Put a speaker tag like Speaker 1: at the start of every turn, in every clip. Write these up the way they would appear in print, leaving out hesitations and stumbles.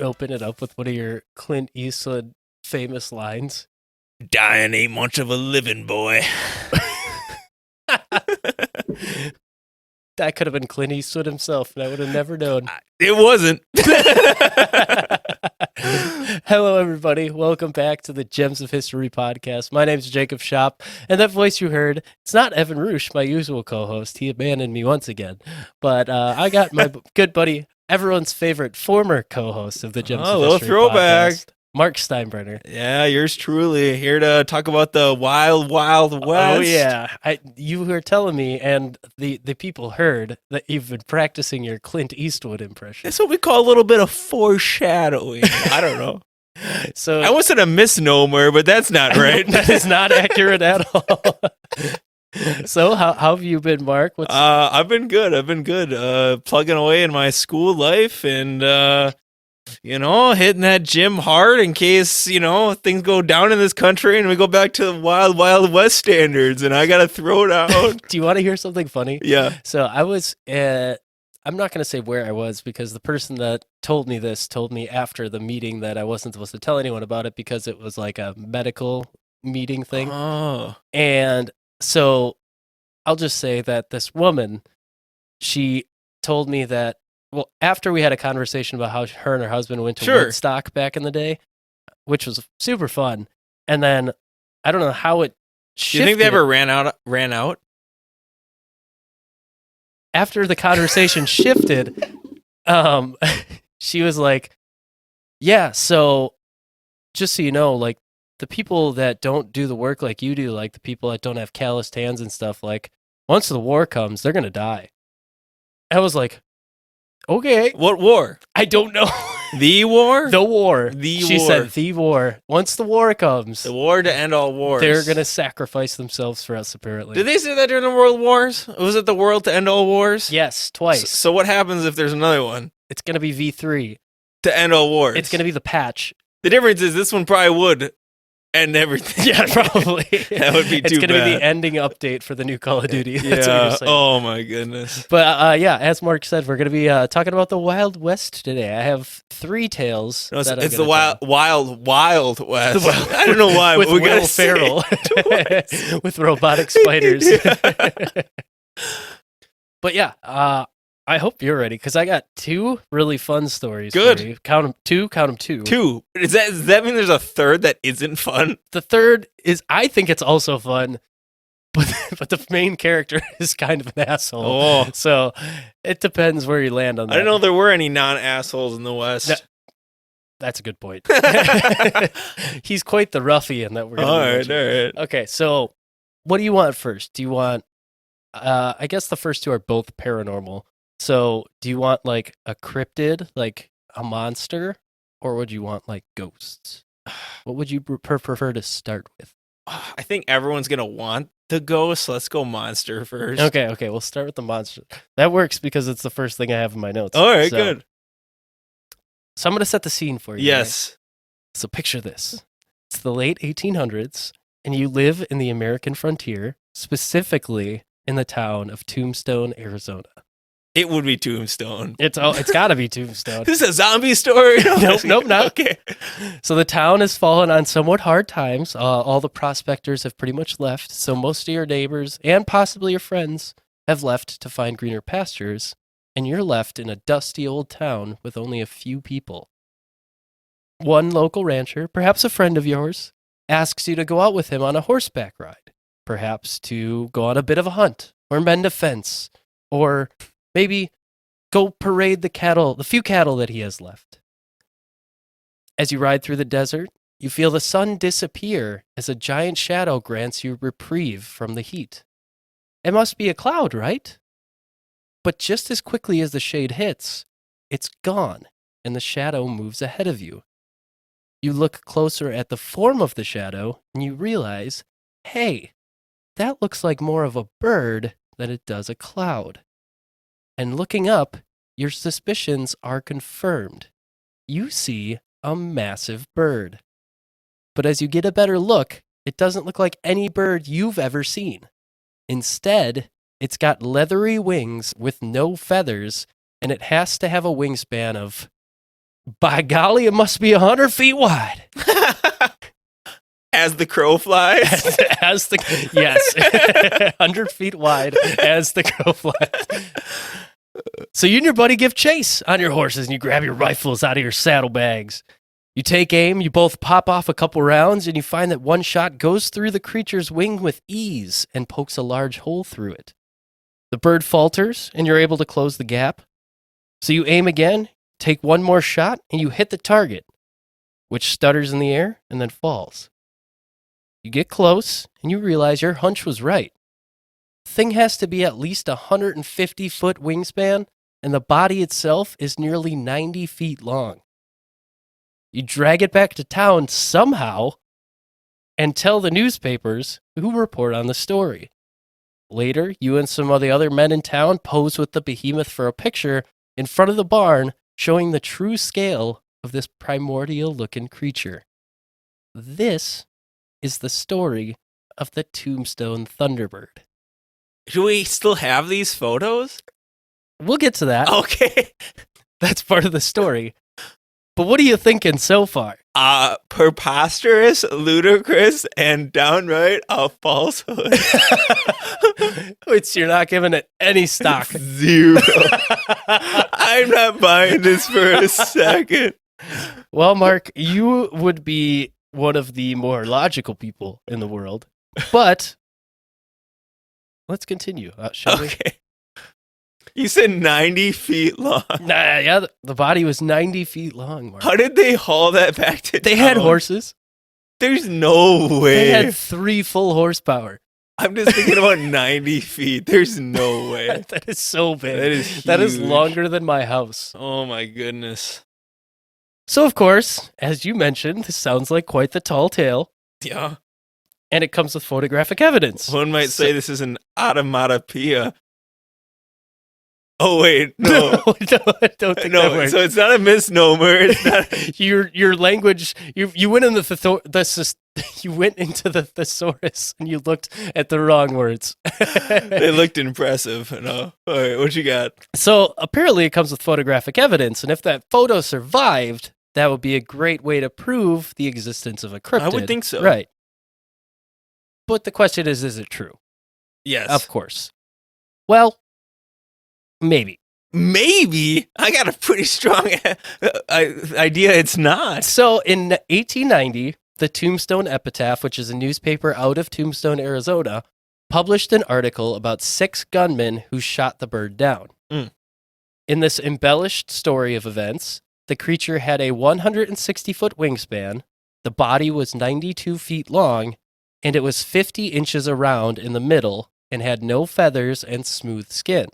Speaker 1: open it up with one of your Clint Eastwood famous lines?
Speaker 2: Dying ain't much of a living, boy.
Speaker 1: That could have been Clint Eastwood himself, and I would have never known.
Speaker 2: It wasn't.
Speaker 1: Hello, everybody. Welcome back to the Gems of History podcast. My name's Jacob Schopp, and that voice you heard, it's not Evan Roosh, my usual co-host. He abandoned me once again. But I got my good buddy, everyone's favorite former co-host of the Gems of
Speaker 2: little
Speaker 1: History
Speaker 2: throwback.
Speaker 1: podcast, Mark Steinbrenner.
Speaker 2: Yeah, yours truly. Here to talk about the wild, wild west.
Speaker 1: Oh, yeah. You were telling me, and the people heard, that you've been practicing your Clint Eastwood impression.
Speaker 2: That's what we call a little bit of foreshadowing. I don't know.
Speaker 1: So
Speaker 2: I almost said a misnomer, but that's not right.
Speaker 1: That is not accurate at all. So how have you been, Mark?
Speaker 2: I've been good. Plugging away in my school life and, hitting that gym hard in case, things go down in this country and we go back to the wild, wild west standards and I got to throw it out.
Speaker 1: Do you want to hear something funny?
Speaker 2: Yeah.
Speaker 1: So I was, I'm not going to say where I was because the person that told me this told me after the meeting that I wasn't supposed to tell anyone about it because it was like a medical meeting thing.
Speaker 2: Oh.
Speaker 1: And so I'll just say that this woman, she told me that, well, after we had a conversation about how her and her husband went to Woodstock back in the day, which was super fun. And then I don't know how it shifted.
Speaker 2: Do you think they ever ran out?
Speaker 1: After the conversation shifted, she was like, yeah, so just so you know, like the people that don't do the work like you do, like the people that don't have calloused hands and stuff, like once the war comes, they're going to die. I was like, okay.
Speaker 2: What war?
Speaker 1: I don't know.
Speaker 2: The war?
Speaker 1: The war. She
Speaker 2: war.
Speaker 1: said the war. Once the war comes.
Speaker 2: The war to end all wars.
Speaker 1: They're going to sacrifice themselves for us, apparently.
Speaker 2: Did they say that during the World Wars? Was it the world to end all wars?
Speaker 1: Yes, twice.
Speaker 2: So what happens if there's another one?
Speaker 1: It's going to be V3.
Speaker 2: To end all wars.
Speaker 1: It's going to be the patch.
Speaker 2: The difference is this one probably would end everything.
Speaker 1: Yeah, probably.
Speaker 2: That would be too bad.
Speaker 1: It's going to be the ending update for the new Call of Duty. That's what you're saying.
Speaker 2: Oh my goodness.
Speaker 1: But as Mark said, we're going to be talking about the Wild West today. I have three tales.
Speaker 2: No, it's the wild west. I don't know why.
Speaker 1: With
Speaker 2: we
Speaker 1: Will Ferrell. With robotic spiders. But yeah, I hope you're ready because I got two really fun stories.
Speaker 2: Good.
Speaker 1: For you. Count them two.
Speaker 2: Two. Does that mean there's a third that isn't fun?
Speaker 1: The third is, I think it's also fun, but the main character is kind of an asshole.
Speaker 2: Oh.
Speaker 1: So it depends where you land on that.
Speaker 2: I didn't know there were any non-assholes in the West.
Speaker 1: That's a good point. He's quite the ruffian that we're going to
Speaker 2: All right.
Speaker 1: Okay, so what do you want first? Do you want, I guess the first two are both paranormal. So do you want like a cryptid, like a monster, or would you want like ghosts? What would you prefer to start with?
Speaker 2: I think everyone's going to want the ghost. Let's go monster first.
Speaker 1: Okay, we'll start with the monster. That works because it's the first thing I have in my notes.
Speaker 2: All right, good.
Speaker 1: So I'm going to set the scene for you.
Speaker 2: Yes.
Speaker 1: Right? So picture this. It's the late 1800s, and you live in the American frontier, specifically in the town of Tombstone, Arizona.
Speaker 2: It would be Tombstone.
Speaker 1: It's got to be Tombstone.
Speaker 2: This is a zombie story?
Speaker 1: Nope, not.
Speaker 2: Okay.
Speaker 1: So the town has fallen on somewhat hard times. All the prospectors have pretty much left, so most of your neighbors and possibly your friends have left to find greener pastures, and you're left in a dusty old town with only a few people. One local rancher, perhaps a friend of yours, asks you to go out with him on a horseback ride, perhaps to go on a bit of a hunt, or mend a fence, or maybe go parade the few cattle that he has left. As you ride through the desert, you feel the sun disappear as a giant shadow grants you reprieve from the heat. It must be a cloud, right? But just as quickly as the shade hits, it's gone, and the shadow moves ahead of you. You look closer at the form of the shadow, and you realize, hey, that looks like more of a bird than it does a cloud. And looking up, your suspicions are confirmed. You see a massive bird. But as you get a better look, it doesn't look like any bird you've ever seen. Instead, it's got leathery wings with no feathers, and it has to have a wingspan of By golly, it must be 100 feet wide.
Speaker 2: As the crow flies.
Speaker 1: As the yes, 100 feet wide as the crow flies. So you and your buddy give chase on your horses, and you grab your rifles out of your saddlebags. You take aim, you both pop off a couple rounds, and you find that one shot goes through the creature's wing with ease and pokes a large hole through it. The bird falters, and you're able to close the gap. So you aim again, take one more shot, and you hit the target, which stutters in the air and then falls. You get close, and you realize your hunch was right. The thing has to be at least 150-foot wingspan, and the body itself is nearly 90 feet long. You drag it back to town somehow and tell the newspapers, who report on the story. Later, you and some of the other men in town pose with the behemoth for a picture in front of the barn showing the true scale of this primordial-looking creature. This is the story of the Tombstone Thunderbird.
Speaker 2: Do we still have these photos?
Speaker 1: We'll get to that.
Speaker 2: Okay.
Speaker 1: That's part of the story. But what are you thinking so far?
Speaker 2: Preposterous, ludicrous, and downright a falsehood.
Speaker 1: Which you're not giving it any stock.
Speaker 2: Zero. I'm not buying this for a second.
Speaker 1: Well, Mark, you would be one of the more logical people in the world. But let's continue, shall we?
Speaker 2: Okay. You said 90 feet long.
Speaker 1: Yeah, the body was 90 feet long, Mark.
Speaker 2: How did they haul that back to
Speaker 1: They
Speaker 2: town?
Speaker 1: had horses.
Speaker 2: There's no way.
Speaker 1: They had 3 full horsepower.
Speaker 2: I'm just thinking about 90 feet. There's no way.
Speaker 1: That is so big.
Speaker 2: That is huge.
Speaker 1: That is longer than my house.
Speaker 2: Oh my goodness.
Speaker 1: So, of course, as you mentioned, this sounds like quite the tall tale.
Speaker 2: Yeah.
Speaker 1: And it comes with photographic evidence.
Speaker 2: One might say this is an automatopoeia. Oh wait, no,
Speaker 1: don't think that word.
Speaker 2: So it's not a misnomer. It's not.
Speaker 1: Your language. You went into you went into the thesaurus and you looked at the wrong words.
Speaker 2: They looked impressive. No. All right, what you got?
Speaker 1: So apparently it comes with photographic evidence, and if that photo survived, that would be a great way to prove the existence of a cryptid.
Speaker 2: I would think so.
Speaker 1: Right. But the question is it true?
Speaker 2: Yes.
Speaker 1: Of course. Well, maybe.
Speaker 2: Maybe. I got a pretty strong idea it's not.
Speaker 1: So in 1890, the Tombstone Epitaph, which is a newspaper out of Tombstone, Arizona, published an article about 6 gunmen who shot the bird down.
Speaker 2: Mm.
Speaker 1: In this embellished story of events, the creature had a 160-foot wingspan, the body was 92 feet long, and it was 50 inches around in the middle and had no feathers and smooth skin.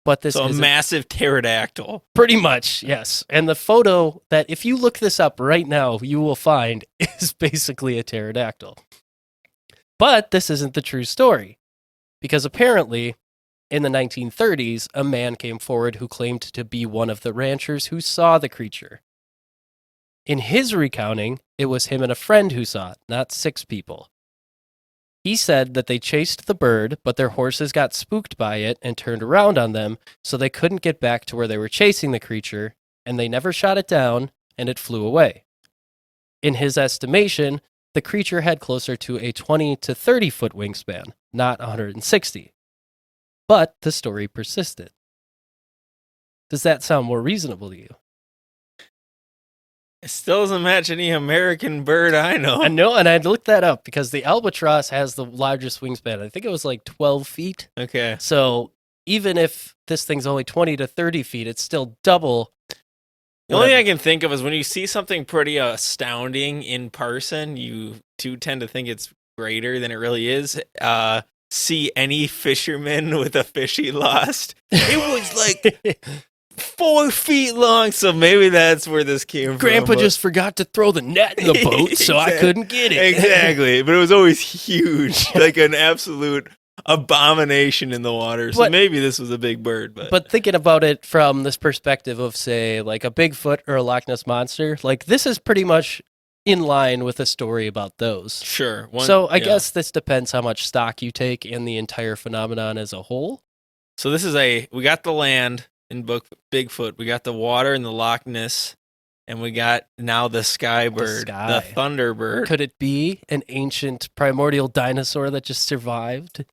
Speaker 1: But this is
Speaker 2: a massive pterodactyl.
Speaker 1: Pretty much, yes. And the photo that, if you look this up right now, you will find is basically a pterodactyl. But this isn't the true story. Because apparently, in the 1930s, a man came forward who claimed to be one of the ranchers who saw the creature. In his recounting, it was him and a friend who saw it, not 6 people. He said that they chased the bird, but their horses got spooked by it and turned around on them, so they couldn't get back to where they were chasing the creature, and they never shot it down, and it flew away. In his estimation, the creature had closer to a 20 to 30-foot wingspan, not 160. But the story persisted. Does that sound more reasonable to you?
Speaker 2: It still doesn't match any American bird I know.
Speaker 1: I know, and I looked that up because the albatross has the largest wingspan. I think it was like 12 feet.
Speaker 2: Okay.
Speaker 1: So even if this thing's only 20 to 30 feet, it's still double.
Speaker 2: The only thing I can think of is when you see something pretty astounding in person, you do tend to think it's greater than it really is. See any fisherman with a fish he lost. It was like 4 feet long, so maybe that's where this came from.
Speaker 1: Grandpa just forgot to throw the net in the boat, so I couldn't get it.
Speaker 2: Exactly, but it was always huge, like an absolute abomination in the water. So maybe this was a big bird.
Speaker 1: But thinking about it from this perspective of, say, like a Bigfoot or a Loch Ness Monster, like this is pretty much in line with a story about those.
Speaker 2: Sure.
Speaker 1: So I guess this depends how much stock you take in the entire phenomenon as a whole.
Speaker 2: So this is we got the land. in Bigfoot. We got the water and the Loch Ness, and we got now the sky bird, the
Speaker 1: sky.
Speaker 2: thunderbird.
Speaker 1: Could it be an ancient primordial dinosaur that just survived?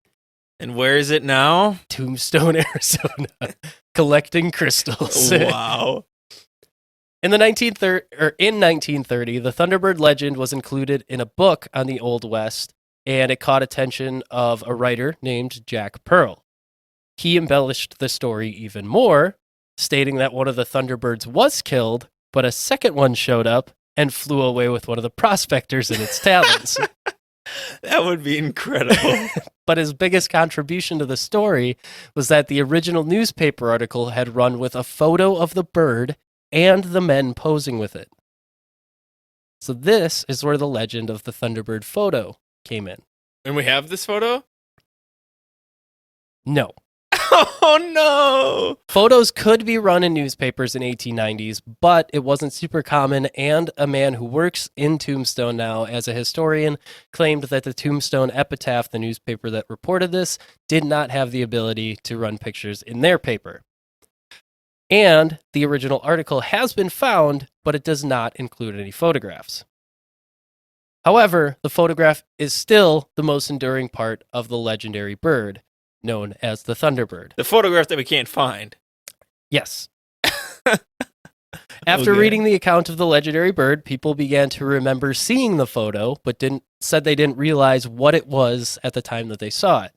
Speaker 2: And where is it now?
Speaker 1: Tombstone, Arizona, collecting crystals.
Speaker 2: Wow.
Speaker 1: In 1930, the Thunderbird legend was included in a book on the Old West, and it caught attention of a writer named Jack Pearl. He embellished the story even more, stating that one of the Thunderbirds was killed, but a second one showed up and flew away with one of the prospectors in its talons.
Speaker 2: That would be incredible.
Speaker 1: But his biggest contribution to the story was that the original newspaper article had run with a photo of the bird and the men posing with it. So this is where the legend of the Thunderbird photo came in.
Speaker 2: And we have this photo?
Speaker 1: No.
Speaker 2: Oh no!
Speaker 1: Photos could be run in newspapers in 1890s, but it wasn't super common, and a man who works in Tombstone now as a historian claimed that the Tombstone Epitaph, the newspaper that reported this, did not have the ability to run pictures in their paper. And the original article has been found, but it does not include any photographs. However, the photograph is still the most enduring part of the legendary bird, known as the Thunderbird.
Speaker 2: The photograph that we can't find.
Speaker 1: Yes. After reading the account of the legendary bird, people began to remember seeing the photo, but said they didn't realize what it was at the time that they saw it.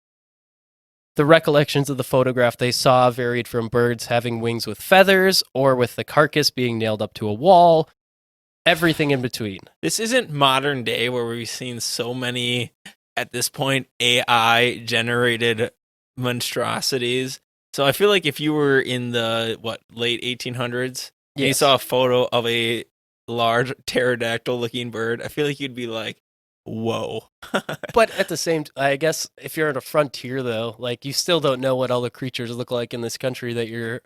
Speaker 1: The recollections of the photograph they saw varied from birds having wings with feathers or with the carcass being nailed up to a wall, everything in between.
Speaker 2: This isn't modern day where we've seen so many, at this point, AI generated monstrosities. So I feel like if you were in the late 1800s, and you saw a photo of a large pterodactyl looking bird, I feel like you'd be like, whoa.
Speaker 1: But at the same I guess if you're at a frontier though, like you still don't know what all the creatures look like in this country that you're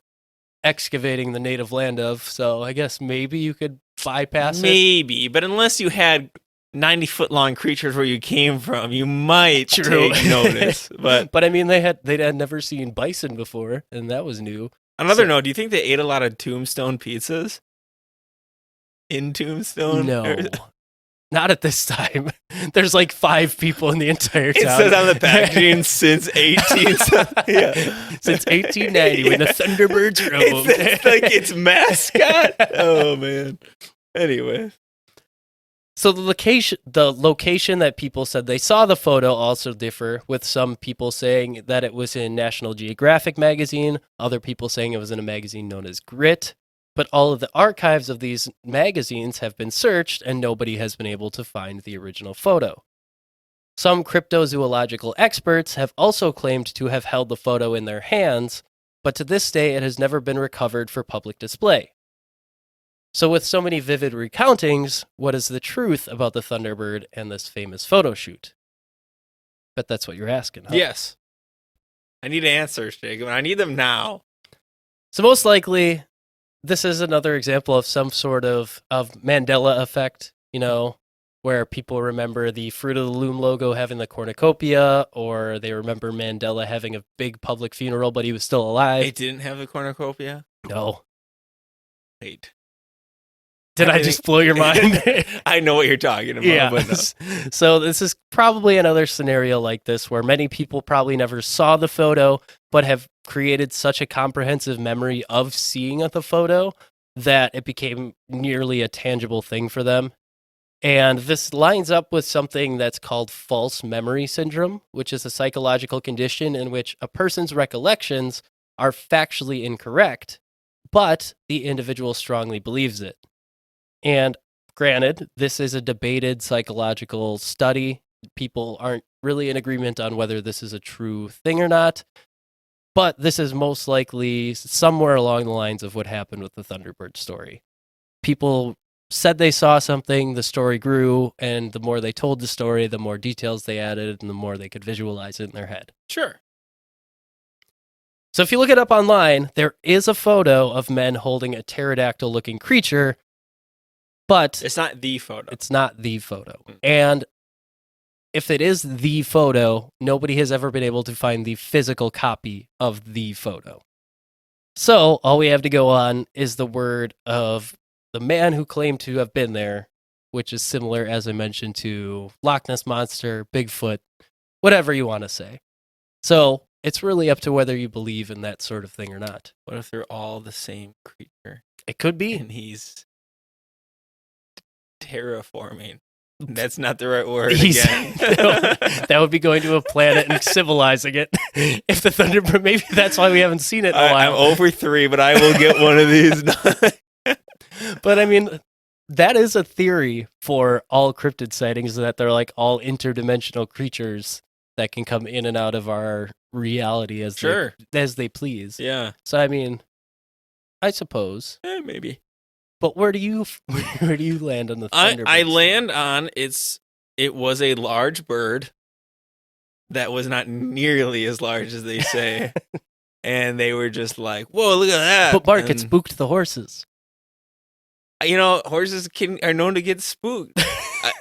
Speaker 1: excavating the native land of. So I guess maybe you could bypass it.
Speaker 2: Maybe, but unless you had 90-foot long creatures where you came from, you might take notice. But
Speaker 1: I mean, they'd had never seen bison before, and that was new.
Speaker 2: Another note, do you think they ate a lot of Tombstone pizzas? In Tombstone?
Speaker 1: No. Not at this time. There's like 5 people in the entire town.
Speaker 2: It says on the packaging since since
Speaker 1: 1890 when the Thunderbirds roamed.
Speaker 2: It's like its mascot. Oh man. Anyway.
Speaker 1: So the location that people said they saw the photo also differ, with some people saying that it was in National Geographic magazine, other people saying it was in a magazine known as Grit, but all of the archives of these magazines have been searched and nobody has been able to find the original photo. Some cryptozoological experts have also claimed to have held the photo in their hands, but to this day it has never been recovered for public display. So with so many vivid recountings, what is the truth about the Thunderbird and this famous photo shoot? Bet that's what you're asking, huh?
Speaker 2: Yes. I need answers, Jacob. I need them now.
Speaker 1: So most likely, this is another example of some sort of Mandela effect, where people remember the Fruit of the Loom logo having the cornucopia, or they remember Mandela having a big public funeral, but he was still alive.
Speaker 2: It didn't have the cornucopia?
Speaker 1: No.
Speaker 2: Wait.
Speaker 1: Did I just blow your mind?
Speaker 2: I know what you're talking about.
Speaker 1: Yeah.
Speaker 2: But no.
Speaker 1: So this is probably another scenario like this where many people probably never saw the photo, but have created such a comprehensive memory of seeing the photo that it became nearly a tangible thing for them. And this lines up with something that's called false memory syndrome, which is a psychological condition in which a person's recollections are factually incorrect, but the individual strongly believes it. And granted, this is a debated psychological study. People aren't really in agreement on whether this is a true thing or not. But this is most likely somewhere along the lines of what happened with the Thunderbird story. People said they saw something, the story grew, and the more they told the story, the more details they added, and the more they could visualize it in their head.
Speaker 2: Sure.
Speaker 1: So if you look it up online, there is a photo of men holding a pterodactyl-looking creature, but
Speaker 2: it's not the photo.
Speaker 1: It's not the photo. And if it is the photo, nobody has ever been able to find the physical copy of the photo. So all we have to go on is the word of the man who claimed to have been there, which is similar, as I mentioned, to Loch Ness Monster, Bigfoot, whatever you want to say. So it's really up to whether you believe in that sort of thing or not.
Speaker 2: What if they're all the same creature
Speaker 1: It could be.
Speaker 2: and he's terraforming? That's not the right word
Speaker 1: He's-
Speaker 2: again.
Speaker 1: That would be going to a planet and civilizing it. If the Thunderbird, maybe that's why we haven't seen it in a
Speaker 2: I'm
Speaker 1: while.
Speaker 2: over 3, but I will get one of these.
Speaker 1: But I mean, that is a theory for all cryptid sightings, that they're like all interdimensional creatures that can come in and out of our reality as
Speaker 2: Sure.
Speaker 1: as they please.
Speaker 2: Yeah,
Speaker 1: So I mean, I suppose.
Speaker 2: maybe.
Speaker 1: But where do you land on the
Speaker 2: I
Speaker 1: Thunderbird?
Speaker 2: land on it was a large bird that was not nearly as large as they say. And they were just like, whoa, look at that.
Speaker 1: But Mark, it
Speaker 2: And,
Speaker 1: spooked the horses.
Speaker 2: horses are known to get spooked.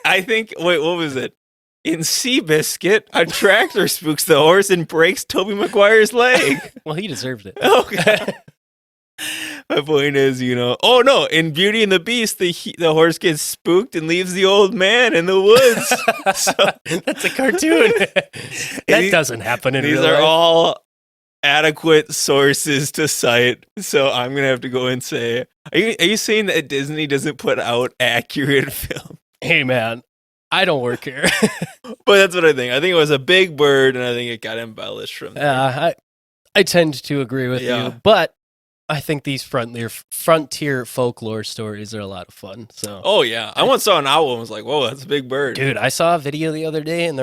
Speaker 2: I think, wait, what was it? In Seabiscuit, a tractor spooks the horse and breaks Tobey Maguire's leg.
Speaker 1: Well, he deserved it.
Speaker 2: Okay. My point is, oh no, in Beauty and the Beast, the horse gets spooked and leaves the old man in the woods. So
Speaker 1: That's a cartoon. That doesn't happen in
Speaker 2: these
Speaker 1: real
Speaker 2: are
Speaker 1: life.
Speaker 2: all adequate sources to cite. So I'm gonna have to go and say, are you saying that Disney doesn't put out accurate film?
Speaker 1: Hey man, I don't work here.
Speaker 2: But that's what I think. I think it was a big bird, and I think it got embellished from there.
Speaker 1: I tend to agree with
Speaker 2: Yeah.
Speaker 1: you, but I think these frontier folklore stories are a lot of fun. So,
Speaker 2: Oh yeah, I once saw an owl and was like, "Whoa, that's a big bird."
Speaker 1: dude, I saw a video the other day, and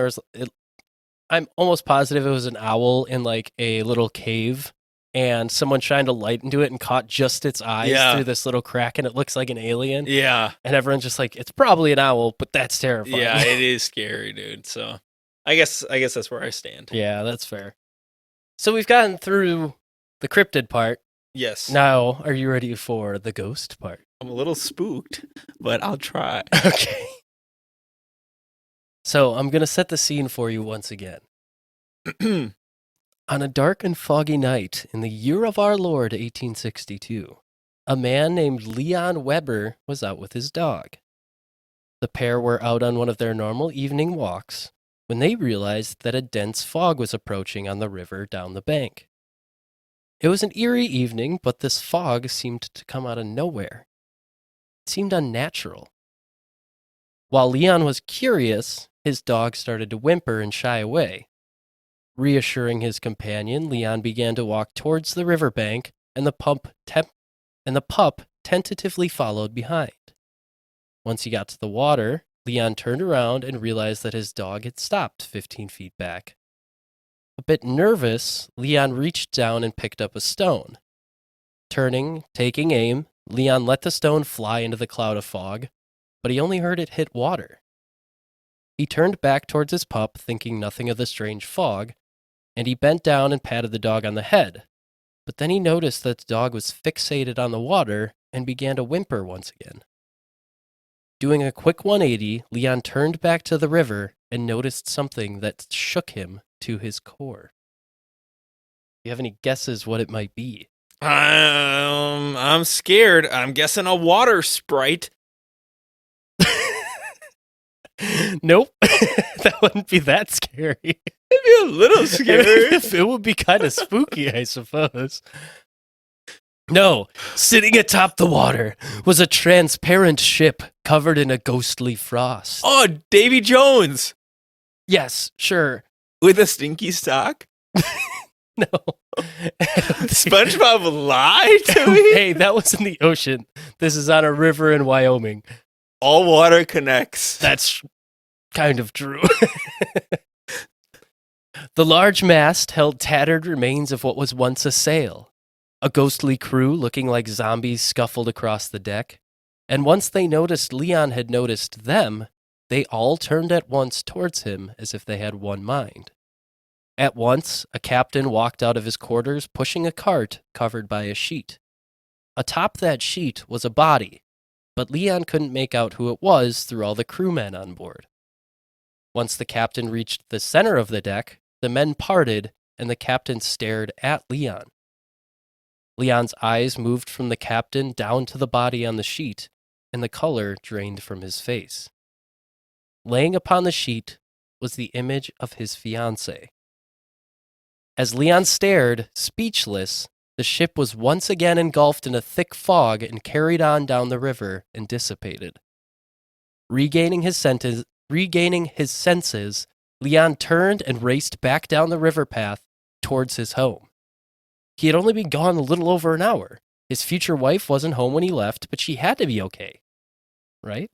Speaker 1: I'm almost positive it was an owl in like a little cave, and someone shined a light into it and caught just its eyes
Speaker 2: Yeah.
Speaker 1: through this little crack, and it looks like an alien.
Speaker 2: Yeah,
Speaker 1: And everyone's just like, it's probably an owl, but that's terrifying.
Speaker 2: yeah, it is scary, dude. So, I guess that's where I stand.
Speaker 1: Yeah, that's fair. So we've gotten through the cryptid part.
Speaker 2: Yes.
Speaker 1: Now, are you ready for the ghost part?
Speaker 2: I'm a little spooked, but I'll try.
Speaker 1: Okay. So I'm going to set the scene for you once again. On a dark and foggy night in the year of our Lord, 1862, a man named Leon Weber was out with his dog. The pair were out on one of their normal evening walks when they realized that a dense fog was approaching on the river down the bank. It was an eerie evening, but this fog seemed to come out of nowhere. It seemed unnatural. While Leon was curious, his dog started to whimper and shy away. Reassuring his companion, Leon began to walk towards the riverbank, and the pup tentatively followed behind. Once he got to the water, Leon turned around and realized that his dog had stopped 15 feet back. A bit nervous, Leon reached down and picked up a stone. Turning, taking aim, Leon let the stone fly into the cloud of fog, but he only heard it hit water. He turned back towards his pup, thinking nothing of the strange fog, and he bent down and patted the dog on the head. But then he noticed that the dog was fixated on the water and began to whimper once again. Doing a quick 180, Leon turned back to the river and noticed something that shook him to his core. Do you have any guesses what it might be?
Speaker 2: I'm scared. I'm guessing a water sprite.
Speaker 1: Nope. That wouldn't be that scary.
Speaker 2: It'd be a little scary.
Speaker 1: It would be kind of spooky, I suppose. No, sitting atop the water was a transparent ship covered in a ghostly frost.
Speaker 2: Oh, Davy Jones
Speaker 1: Yes, sure.
Speaker 2: with a stinky sock.
Speaker 1: No.
Speaker 2: SpongeBob lied to me.
Speaker 1: Hey, that was in the ocean. This is on a river in Wyoming.
Speaker 2: All water connects.
Speaker 1: That's kind of true. The large mast held tattered remains of what was once a sail. A ghostly crew looking like zombies scuffled across the deck. And once they noticed Leon had noticed them, they all turned at once towards him as if they had one mind. At once, a captain walked out of his quarters pushing a cart covered by a sheet. Atop that sheet was a body, but Leon couldn't make out who it was through all the crewmen on board. Once the captain reached the center of the deck, the men parted and the captain stared at Leon. Leon's eyes moved from the captain down to the body on the sheet, and the color drained from his face. Laying upon the sheet was the image of his fiancée. As Leon stared, speechless, the ship was once again engulfed in a thick fog and carried on down the river and dissipated. Regaining his senses, Leon turned and raced back down the river path towards his home. He had only been gone a little over an hour. His future wife wasn't home when he left, but she had to be okay. Right?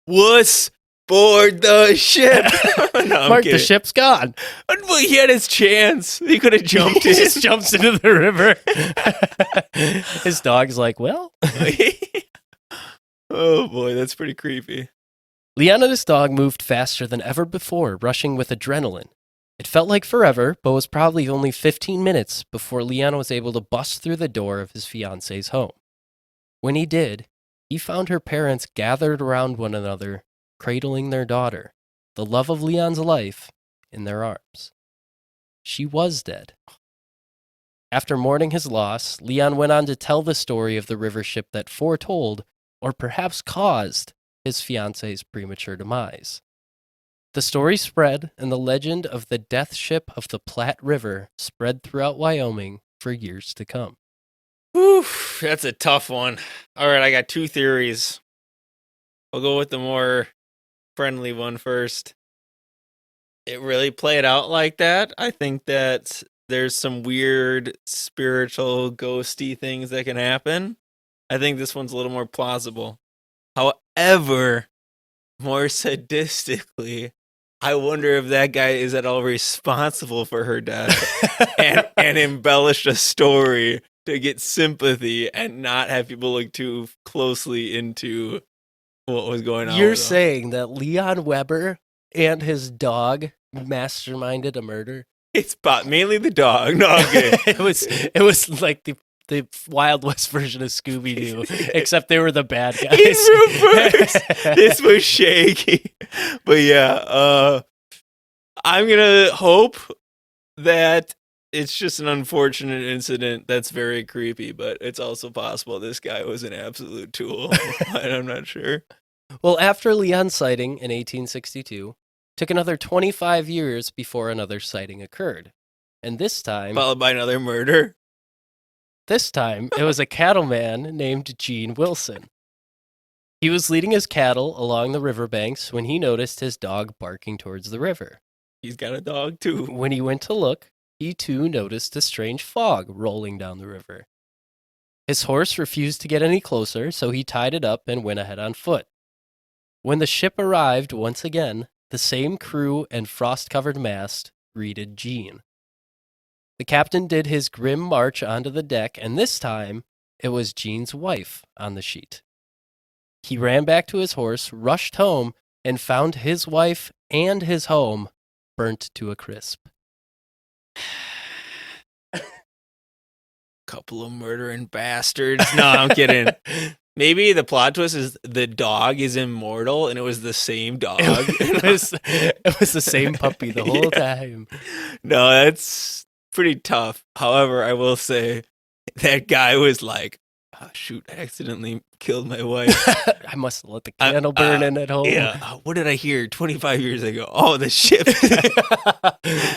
Speaker 2: Wuss board the ship. No, I'm
Speaker 1: Mark,
Speaker 2: kidding.
Speaker 1: the ship's gone.
Speaker 2: Well, he had his chance. He could have jumped
Speaker 1: He
Speaker 2: in.
Speaker 1: just jumps into the river. His dog's like, well.
Speaker 2: Oh boy, that's pretty creepy.
Speaker 1: Leon and his dog moved faster than ever before, rushing with adrenaline. It felt like forever, but was probably only 15 minutes before Leon was able to bust through the door of his fiance's home. When he did, he found her parents gathered around one another, cradling their daughter, the love of Leon's life, in their arms. She was dead. After mourning his loss, Leon went on to tell the story of the river ship that foretold, or perhaps caused, his fiance's premature demise. The story spread, and the legend of the death ship of the Platte River spread throughout Wyoming for years to come.
Speaker 2: Whew, that's a tough one. All right, I got two theories. I'll go with the more friendly one first. It really played out like that. I think that there's some weird spiritual ghosty things that can happen. I think this one's a little more plausible. However, more sadistically, I wonder if that guy is at all responsible for her death and embellished a story to get sympathy and not have people look too closely into what was going on.
Speaker 1: You're
Speaker 2: with them.
Speaker 1: saying that Leon Weber and his dog masterminded a murder?
Speaker 2: It's mainly the dog. No, I'm kidding.
Speaker 1: It was like the Wild West version of Scooby-Doo, except they were the bad guys.
Speaker 2: In reverse. This was shaky. But yeah, I'm going to hope that it's just an unfortunate incident that's very creepy, but it's also possible this guy was an absolute tool. I'm not sure.
Speaker 1: Well, after Leon's sighting in 1862, took another 25 years before another sighting occurred. And this time,
Speaker 2: Followed by another murder.
Speaker 1: it was a cattleman named Gene Wilson. He was leading his cattle along the riverbanks when he noticed his dog barking towards the river.
Speaker 2: He's got a dog too.
Speaker 1: When he went to look, he too noticed a strange fog rolling down the river. His horse refused to get any closer, so he tied it up and went ahead on foot. When the ship arrived once again, the same crew and frost-covered mast greeted Gene. The captain did his grim march onto the deck, and this time, it was Gene's wife on the sheet. He ran back to his horse, rushed home, and found his wife and his home burnt to a crisp.
Speaker 2: Couple of murdering bastards. No, I'm kidding. Maybe the plot twist is the dog is immortal and it was the same dog.
Speaker 1: It was the same puppy the whole time.
Speaker 2: No, that's pretty tough. However, I will say that guy was like, oh, shoot, I accidentally killed my wife.
Speaker 1: I must have let the candle burn in at home.
Speaker 2: Yeah. What did I hear 25 years ago? Oh, the ship.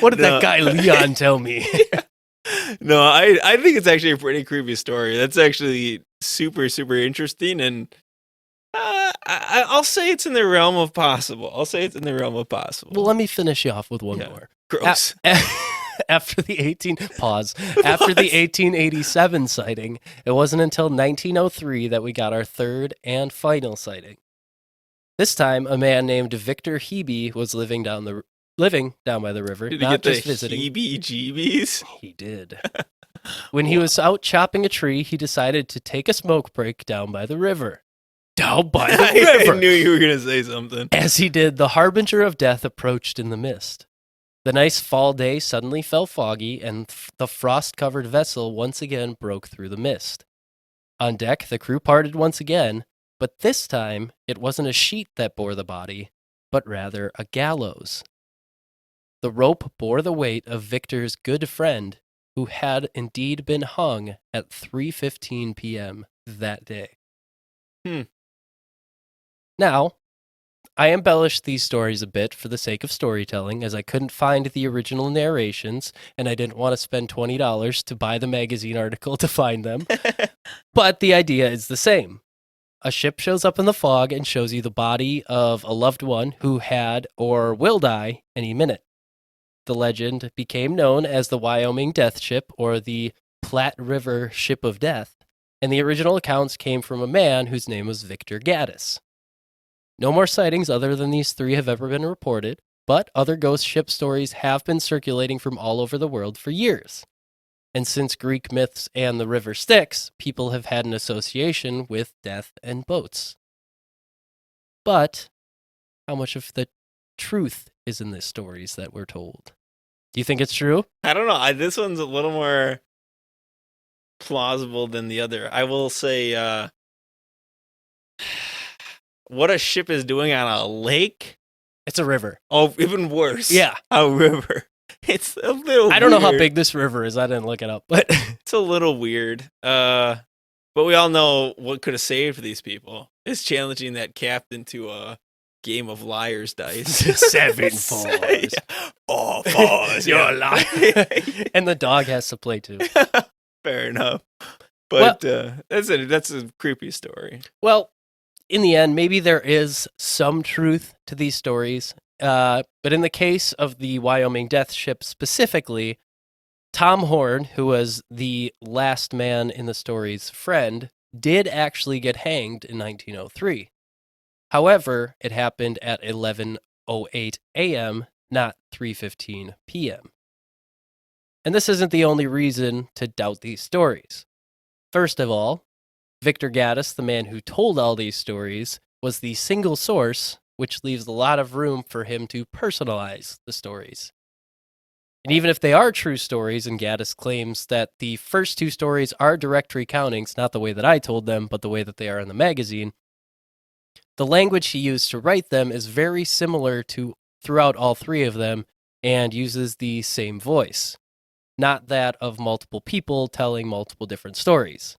Speaker 1: What did that guy Leon tell me?
Speaker 2: No, I think it's actually a pretty creepy story. That's actually super, super interesting. And I'll say it's in the realm of possible.
Speaker 1: Well, let me finish you off with one more.
Speaker 2: Gross.
Speaker 1: After the 1887 sighting, it wasn't until 1903 that we got our third and final sighting. This time, a man named Victor Hebe was living down by the river,
Speaker 2: Did he
Speaker 1: not
Speaker 2: get
Speaker 1: just
Speaker 2: the
Speaker 1: visiting.
Speaker 2: heebie-jeebies?
Speaker 1: He did. When he was out chopping a tree, he decided to take a smoke break down by the river. Down by the river!
Speaker 2: I knew you were going to say something.
Speaker 1: As he did, the harbinger of death approached in the mist. The nice fall day suddenly fell foggy, and the frost-covered vessel once again broke through the mist. On deck, the crew parted once again, but this time it wasn't a sheet that bore the body, but rather a gallows. The rope bore the weight of Victor's good friend, who had indeed been hung at 3:15 p.m. that day. Now, I embellished these stories a bit for the sake of storytelling, as I couldn't find the original narrations, and I didn't want to spend $20 to buy the magazine article to find them. But the idea is the same. A ship shows up in the fog and shows you the body of a loved one who had or will die any minute. The legend became known as the Wyoming Death Ship, or the Platte River Ship of Death, and the original accounts came from a man whose name was Victor Gaddis. No more sightings other than these three have ever been reported, but other ghost ship stories have been circulating from all over the world for years. And since Greek myths and the river Styx, people have had an association with death and boats. But how much of the truth is in the stories that we're told? Do you think it's true?
Speaker 2: I don't know. This one's a little more plausible than the other. I will say, what a ship is doing on a lake?
Speaker 1: It's a river.
Speaker 2: Oh, even worse.
Speaker 1: Yeah.
Speaker 2: A river. It's a little
Speaker 1: I don't know how
Speaker 2: weird.
Speaker 1: big this river is. I didn't look it up, but
Speaker 2: It's a little weird. But we all know what could have saved these people is challenging that captain to a game of liar's dice.
Speaker 1: 7 fours.
Speaker 2: Yeah. Oh, fours.
Speaker 1: You're
Speaker 2: yeah.
Speaker 1: a liar. And the dog has to play too.
Speaker 2: Fair enough. But that's a creepy story.
Speaker 1: Well, in the end, maybe there is some truth to these stories. But in the case of the Wyoming Death Ship specifically, Tom Horn, who was the last man in the story's friend, did actually get hanged in 1903. However, it happened at 11:08 a.m., not 3:15 p.m. And this isn't the only reason to doubt these stories. First of all, Victor Gaddis, the man who told all these stories, was the single source, which leaves a lot of room for him to personalize the stories. And even if they are true stories, and Gaddis claims that the first two stories are direct recountings, not the way that I told them, but the way that they are in the magazine, the language he used to write them is very similar to throughout all three of them and uses the same voice, not that of multiple people telling multiple different stories.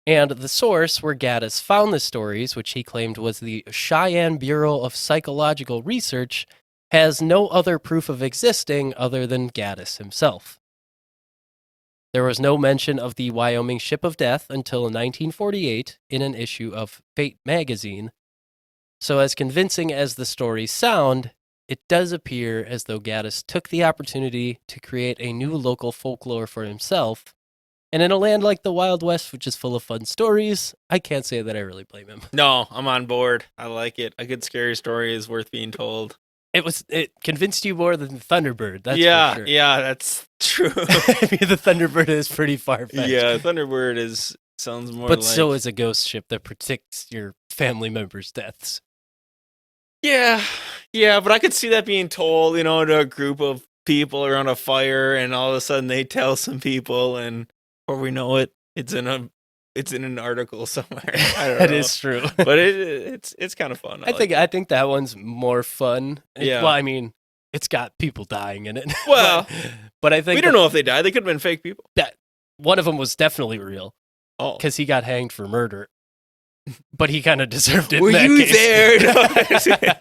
Speaker 1: And the source where Gaddis found the stories, which he claimed was the Cheyenne Bureau of Psychological Research, has no other proof of existing other than Gaddis himself. There was no mention of the Wyoming Ship of Death until 1948 in an issue of Fate magazine. So as convincing as the stories sound, it does appear as though Gaddis took the opportunity to create a new local folklore for himself. And in a land like the Wild West, which is full of fun stories, I can't say that I really blame him.
Speaker 2: No, I'm on board. I like it. A good scary story is worth being told.
Speaker 1: It convinced you more than the Thunderbird, that's
Speaker 2: yeah,
Speaker 1: for sure.
Speaker 2: Yeah, that's true.
Speaker 1: I mean, the Thunderbird is pretty far-fetched.
Speaker 2: Yeah, Thunderbird sounds more
Speaker 1: but
Speaker 2: like...
Speaker 1: so is a ghost ship that predicts your family members' deaths.
Speaker 2: Yeah, but I could see that being told, to a group of people around a fire, and all of a sudden they tell some people, and before we know it, it's in an article somewhere. I don't know.
Speaker 1: That is true.
Speaker 2: But it's kind of fun.
Speaker 1: I think that one's more fun.
Speaker 2: Yeah.
Speaker 1: Well, I mean, it's got people dying in it.
Speaker 2: Well,
Speaker 1: but I think
Speaker 2: we don't know if they died. They could have been fake people.
Speaker 1: that one of them was definitely real.
Speaker 2: Oh,
Speaker 1: Because he got hanged for murder. But he kind of deserved it.
Speaker 2: Were
Speaker 1: in that
Speaker 2: you
Speaker 1: case.
Speaker 2: there?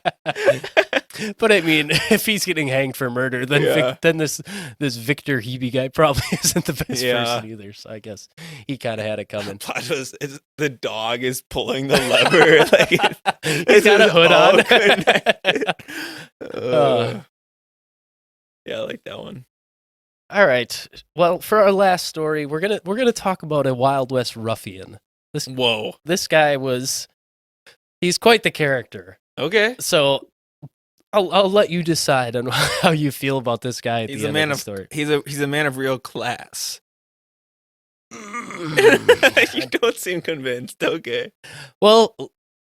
Speaker 1: But I mean, if he's getting hanged for murder, then then this Victor Hebe guy probably isn't the best person either. So I guess he kind of had it coming.
Speaker 2: The dog is pulling the lever.
Speaker 1: He's got a hood on.
Speaker 2: Yeah, I like that one.
Speaker 1: All right. Well, for our last story, we're gonna talk about a Wild West ruffian. This guy he's quite the character.
Speaker 2: Okay.
Speaker 1: So I'll let you decide on how you feel about this guy.
Speaker 2: He's a man of
Speaker 1: story.
Speaker 2: He's a man of real class. You don't seem convinced. Okay.
Speaker 1: Well,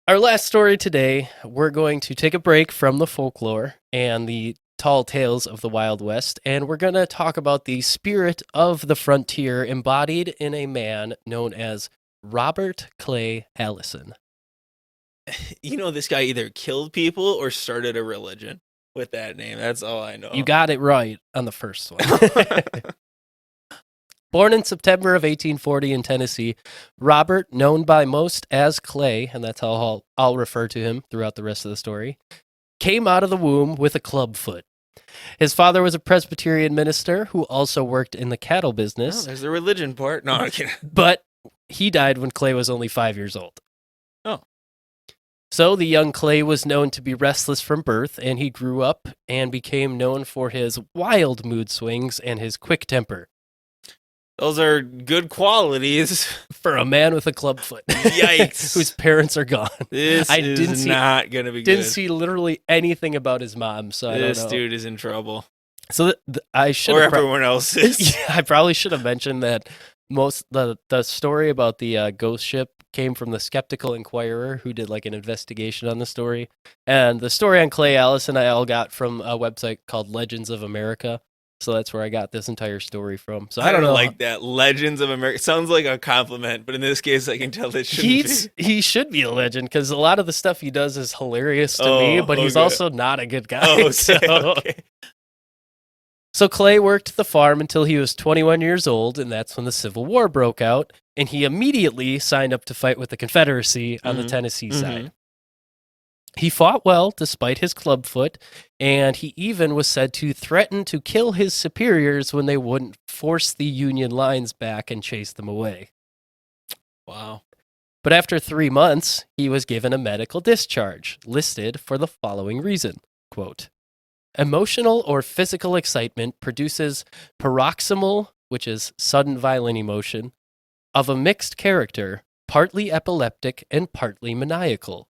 Speaker 1: our last story today, we're going to take a break from the folklore and the tall tales of the Wild West, and we're going to talk about the spirit of the frontier embodied in a man known as Robert Clay Allison.
Speaker 2: This guy either killed people or started a religion with that name. That's all I know.
Speaker 1: You got it right on the first one. Born in September of 1840 in Tennessee, Robert, known by most as Clay, and that's how I'll refer to him throughout the rest of the story, came out of the womb with a club foot. His father was a Presbyterian minister who also worked in the cattle business.
Speaker 2: Oh, there's the religion part. No, I'm kidding.
Speaker 1: But he died when Clay was only 5 years old.
Speaker 2: Oh.
Speaker 1: So the young Clay was known to be restless from birth, and he grew up and became known for his wild mood swings and his quick temper.
Speaker 2: Those are good qualities.
Speaker 1: For a man with a club foot.
Speaker 2: Yikes.
Speaker 1: Whose parents are gone.
Speaker 2: This is not going to be good.
Speaker 1: Didn't see literally anything about his mom, so I don't know.
Speaker 2: This dude is in trouble.
Speaker 1: So I should
Speaker 2: Or everyone else is.
Speaker 1: Yeah, I probably should have mentioned that the story about the ghost ship came from the Skeptical Inquirer, who did like an investigation on the story. And the story on Clay Allison I all got from a website called Legends of America. So that's where I got this entire story from. So I don't know.
Speaker 2: Like that. Legends of America. Sounds like a compliment, but in this case, I can tell it shouldn't be.
Speaker 1: He should be a legend because a lot of the stuff he does is hilarious to me, but he's also not a good guy.
Speaker 2: Oh, okay.
Speaker 1: So Clay worked the farm until he was 21 years old, and that's when the Civil War broke out, and he immediately signed up to fight with the Confederacy on the Tennessee side. He fought well despite his clubfoot, and he even was said to threaten to kill his superiors when they wouldn't force the Union lines back and chase them away.
Speaker 2: Wow.
Speaker 1: But after 3 months, he was given a medical discharge, listed for the following reason, quote, emotional or physical excitement produces paroxysmal, which is sudden violent emotion, of a mixed character, partly epileptic and partly maniacal.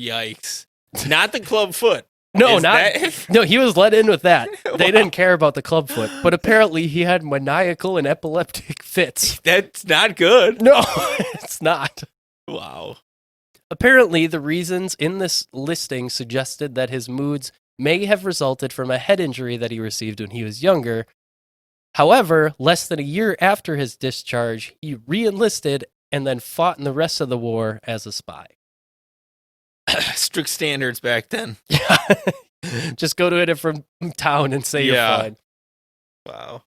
Speaker 2: Yikes. Not the club foot.
Speaker 1: No, no, he was let in with that. They didn't care about the clubfoot, but apparently he had maniacal and epileptic fits.
Speaker 2: That's not good.
Speaker 1: No, it's not.
Speaker 2: Wow.
Speaker 1: Apparently, the reasons in this listing suggested that his moods may have resulted from a head injury that he received when he was younger. However, less than a year after his discharge, he re-enlisted and then fought in the rest of the war as a spy.
Speaker 2: Strict standards back then.
Speaker 1: Yeah. Just go to a different town and say you're fine.
Speaker 2: Wow.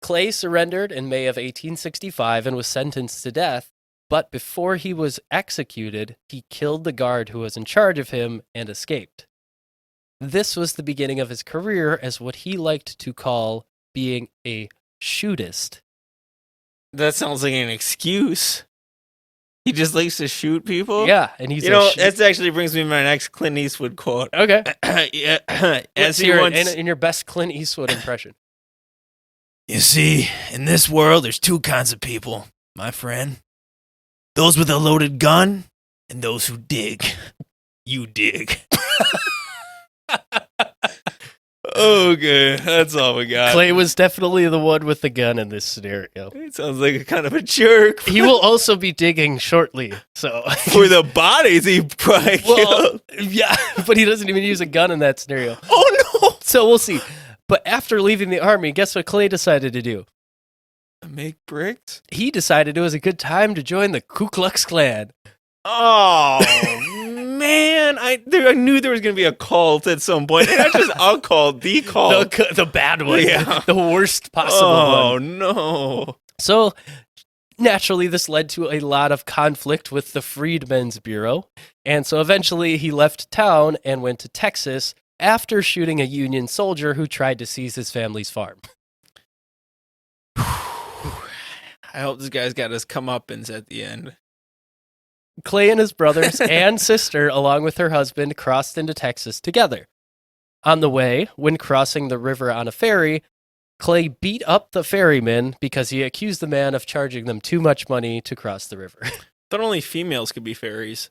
Speaker 1: Clay surrendered in May of 1865 and was sentenced to death, but before he was executed, he killed the guard who was in charge of him and escaped. This was the beginning of his career as what he liked to call being a shootist.
Speaker 2: That sounds like an excuse. He just likes to shoot people?
Speaker 1: Yeah, and he's
Speaker 2: that actually brings me to my next Clint Eastwood quote.
Speaker 1: Okay.
Speaker 2: As he
Speaker 1: in your best Clint Eastwood impression.
Speaker 2: You see, in this world, there's two kinds of people, my friend. Those with a loaded gun and those who dig. You dig. Okay, that's all we got.
Speaker 1: Clay was definitely the one with the gun in this scenario.
Speaker 2: It sounds like a kind of a jerk.
Speaker 1: He will also be digging shortly, so
Speaker 2: for the bodies he probably killed.
Speaker 1: Yeah, but he doesn't even use a gun in that scenario.
Speaker 2: Oh no!
Speaker 1: So we'll see. But after leaving the army, guess what Clay decided to do?
Speaker 2: Make bricks?
Speaker 1: He decided it was a good time to join the Ku Klux Klan.
Speaker 2: Oh, man. I knew there was going to be a cult at some point. And not just a cult, the cult.
Speaker 1: The bad one.
Speaker 2: Yeah.
Speaker 1: The worst possible one.
Speaker 2: Oh, no.
Speaker 1: So, naturally, this led to a lot of conflict with the Freedmen's Bureau. And so eventually he left town and went to Texas after shooting a Union soldier who tried to seize his family's farm.
Speaker 2: I hope this guy's got his comeuppance at the end.
Speaker 1: Clay and his brothers and sister, along with her husband, crossed into Texas together. On the way, when crossing the river on a ferry, Clay beat up the ferryman because he accused the man of charging them too much money to cross the river.
Speaker 2: Thought only females could be fairies.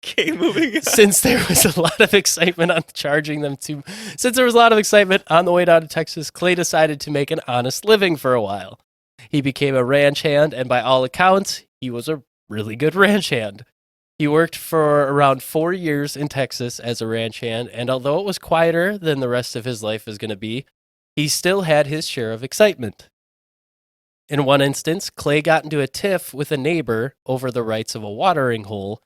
Speaker 2: Okay, moving on.
Speaker 1: Since there was a lot of excitement on the way down to Texas, Clay decided to make an honest living for a while. He became a ranch hand, and by all accounts, he was a really good ranch hand. He worked for around 4 years in Texas as a ranch hand, and although it was quieter than the rest of his life was going to be, he still had his share of excitement. In one instance, Clay got into a tiff with a neighbor over the rights of a watering hole,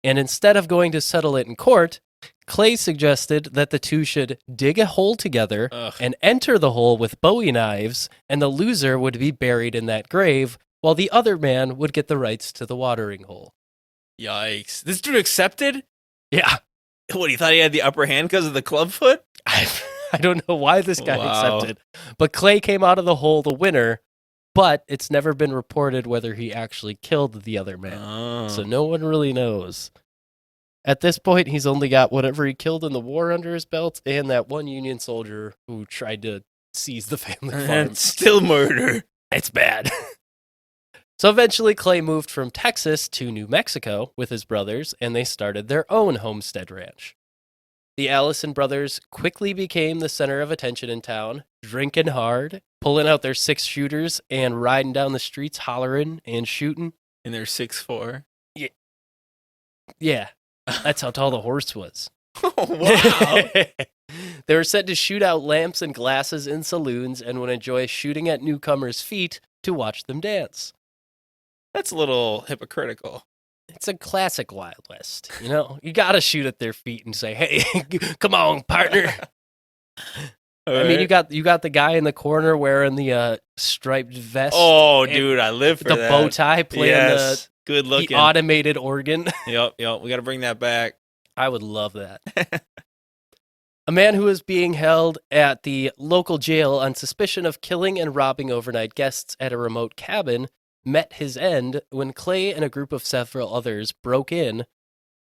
Speaker 1: and instead of going to settle it in court, Clay suggested that the two should dig a hole together
Speaker 2: Ugh.
Speaker 1: and enter the hole with Bowie knives, and the loser would be buried in that grave, while the other man would get the rights to the watering hole.
Speaker 2: Yikes. This dude accepted?
Speaker 1: Yeah.
Speaker 2: What, he thought he had the upper hand because of the clubfoot?
Speaker 1: I don't know why this guy
Speaker 2: Wow.
Speaker 1: accepted, but Clay came out of the hole the winner, but it's never been reported whether he actually killed the other man.
Speaker 2: Oh.
Speaker 1: So no one really knows. At this point, he's only got whatever he killed in the war under his belt and that one Union soldier who tried to seize the family farm.
Speaker 2: And still murder.
Speaker 1: It's bad. So eventually, Clay moved from Texas to New Mexico with his brothers, and they started their own homestead ranch. The Allison brothers quickly became the center of attention in town, drinking hard, pulling out their 6-shooters, and riding down the streets hollering and shooting.
Speaker 2: And they're 6'4".
Speaker 1: Yeah, that's how tall the horse was.
Speaker 2: Oh, wow.
Speaker 1: They were set to shoot out lamps and glasses in saloons and would enjoy shooting at newcomers' feet to watch them dance.
Speaker 2: That's a little hypocritical.
Speaker 1: It's a classic Wild West. You know, you got to shoot at their feet and say, hey, come on, partner. I mean, you got the guy in the corner wearing the striped vest.
Speaker 2: Oh, dude, I live for
Speaker 1: the
Speaker 2: that.
Speaker 1: bow tie playing
Speaker 2: Good
Speaker 1: the
Speaker 2: looking.
Speaker 1: automated organ.
Speaker 2: Yep. We got to bring that back.
Speaker 1: I would love that. A man who was being held at the local jail on suspicion of killing and robbing overnight guests at a remote cabin met his end when Clay and a group of several others broke in,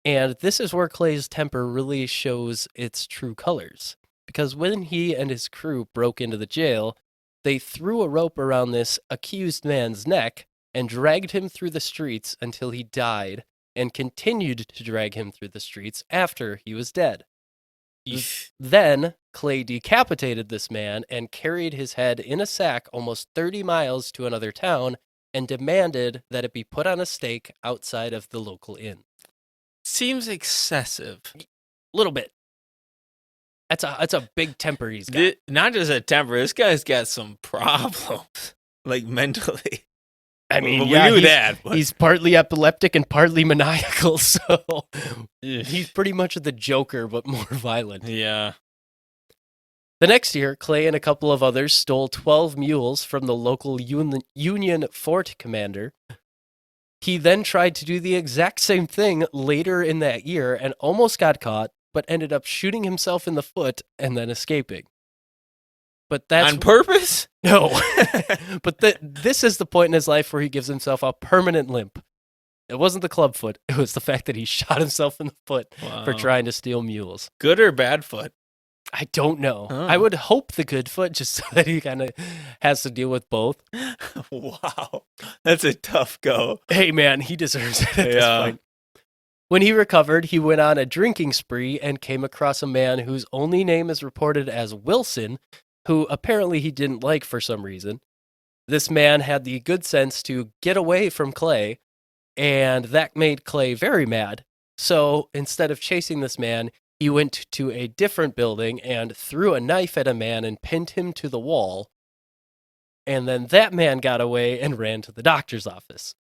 Speaker 1: and this is where Clay's temper really shows its true colors. Because when he and his crew broke into the jail, they threw a rope around this accused man's neck and dragged him through the streets until he died, and continued to drag him through the streets after he was dead. Then, Clay decapitated this man and carried his head in a sack almost 30 miles to another town and demanded that it be put on a stake outside of the local inn.
Speaker 2: Seems excessive.
Speaker 1: Little bit. That's a big temper he's got.
Speaker 2: Not just a temper. This guy's got some problems, like mentally.
Speaker 1: I mean,
Speaker 2: we
Speaker 1: yeah,
Speaker 2: knew that. But...
Speaker 1: he's partly epileptic and partly maniacal, so he's pretty much the Joker, but more violent.
Speaker 2: Yeah.
Speaker 1: The next year, Clay and a couple of others stole 12 mules from the local Union fort commander. He then tried to do the exact same thing later in that year and almost got caught, but ended up shooting himself in the foot and then escaping. But that's
Speaker 2: on purpose?
Speaker 1: No. But this is the point in his life where he gives himself a permanent limp. It wasn't the club foot. It was the fact that he shot himself in the foot for trying to steal mules.
Speaker 2: Good or bad foot?
Speaker 1: I don't know.
Speaker 2: Oh.
Speaker 1: I would hope the good foot, just so that he kind of has to deal with both.
Speaker 2: Wow. That's a tough go.
Speaker 1: Hey, man, he deserves it at this point. When he recovered, he went on a drinking spree and came across a man whose only name is reported as Wilson, who apparently he didn't like for some reason. This man had the good sense to get away from Clay, and that made Clay very mad. So instead of chasing this man, he went to a different building and threw a knife at a man and pinned him to the wall. And then that man got away and ran to the doctor's office.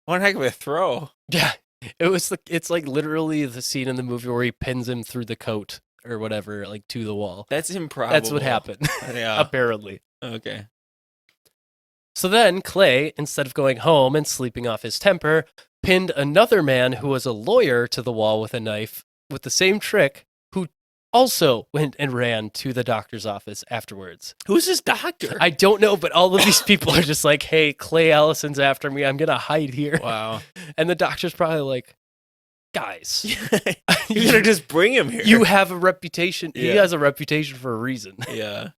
Speaker 2: One heck of a throw.
Speaker 1: Yeah, it's like literally the scene in the movie where he pins him through the coat or whatever, like to the wall.
Speaker 2: That's improbable.
Speaker 1: That's what happened.
Speaker 2: Yeah.
Speaker 1: Apparently.
Speaker 2: Okay.
Speaker 1: So then Clay, instead of going home and sleeping off his temper, pinned another man who was a lawyer to the wall with a knife with the same trick, who also went and ran to the doctor's office afterwards.
Speaker 2: Who's this doctor?
Speaker 1: I don't know, but all of these people are just like, hey, Clay Allison's after me. I'm going to hide here.
Speaker 2: Wow.
Speaker 1: And the doctor's probably like, guys,
Speaker 2: you gotta just bring him here.
Speaker 1: You have a reputation.
Speaker 2: Yeah.
Speaker 1: He has a reputation for a reason.
Speaker 2: Yeah.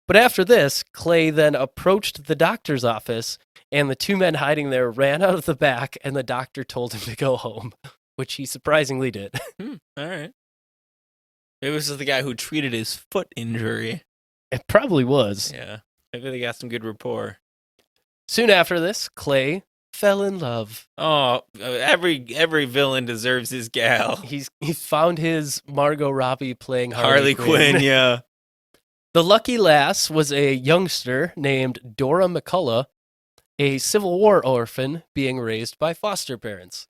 Speaker 1: But after this, Clay then approached the doctor's office, and the two men hiding there ran out of the back, and the doctor told him to go home, which he surprisingly did.
Speaker 2: All right. Maybe this is the guy who treated his foot injury.
Speaker 1: It probably was.
Speaker 2: Yeah. Maybe they got some good rapport.
Speaker 1: Soon after this, Clay fell in love.
Speaker 2: Oh, every villain deserves his gal.
Speaker 1: He found his Margot Robbie playing
Speaker 2: Harley Quinn, yeah.
Speaker 1: The lucky lass was a youngster named Dora McCullough, a Civil War orphan being raised by foster parents.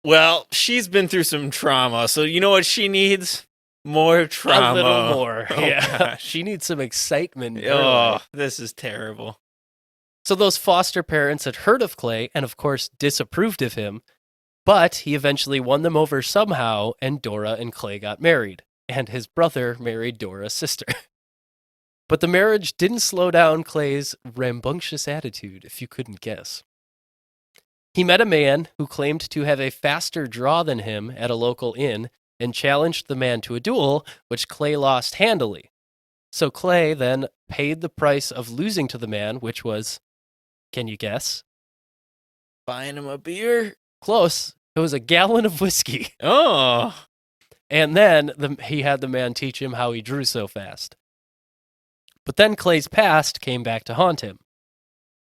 Speaker 2: Well, she's been through some trauma, so you know what she needs? More trauma.
Speaker 1: A little more.
Speaker 2: Oh,
Speaker 1: yeah.
Speaker 2: gosh.
Speaker 1: She needs some excitement. In her
Speaker 2: Oh,
Speaker 1: life.
Speaker 2: this is terrible.
Speaker 1: So those foster parents had heard of Clay and, of course, disapproved of him. But he eventually won them over somehow, and Dora and Clay got married. And his brother married Dora's sister. But the marriage didn't slow down Clay's rambunctious attitude, if you couldn't guess. He met a man who claimed to have a faster draw than him at a local inn and challenged the man to a duel, which Clay lost handily. So Clay then paid the price of losing to the man, which was, can you guess?
Speaker 2: Buying him a beer?
Speaker 1: Close. It was a gallon of whiskey.
Speaker 2: Oh.
Speaker 1: And then he had the man teach him how he drew so fast. But then Clay's past came back to haunt him.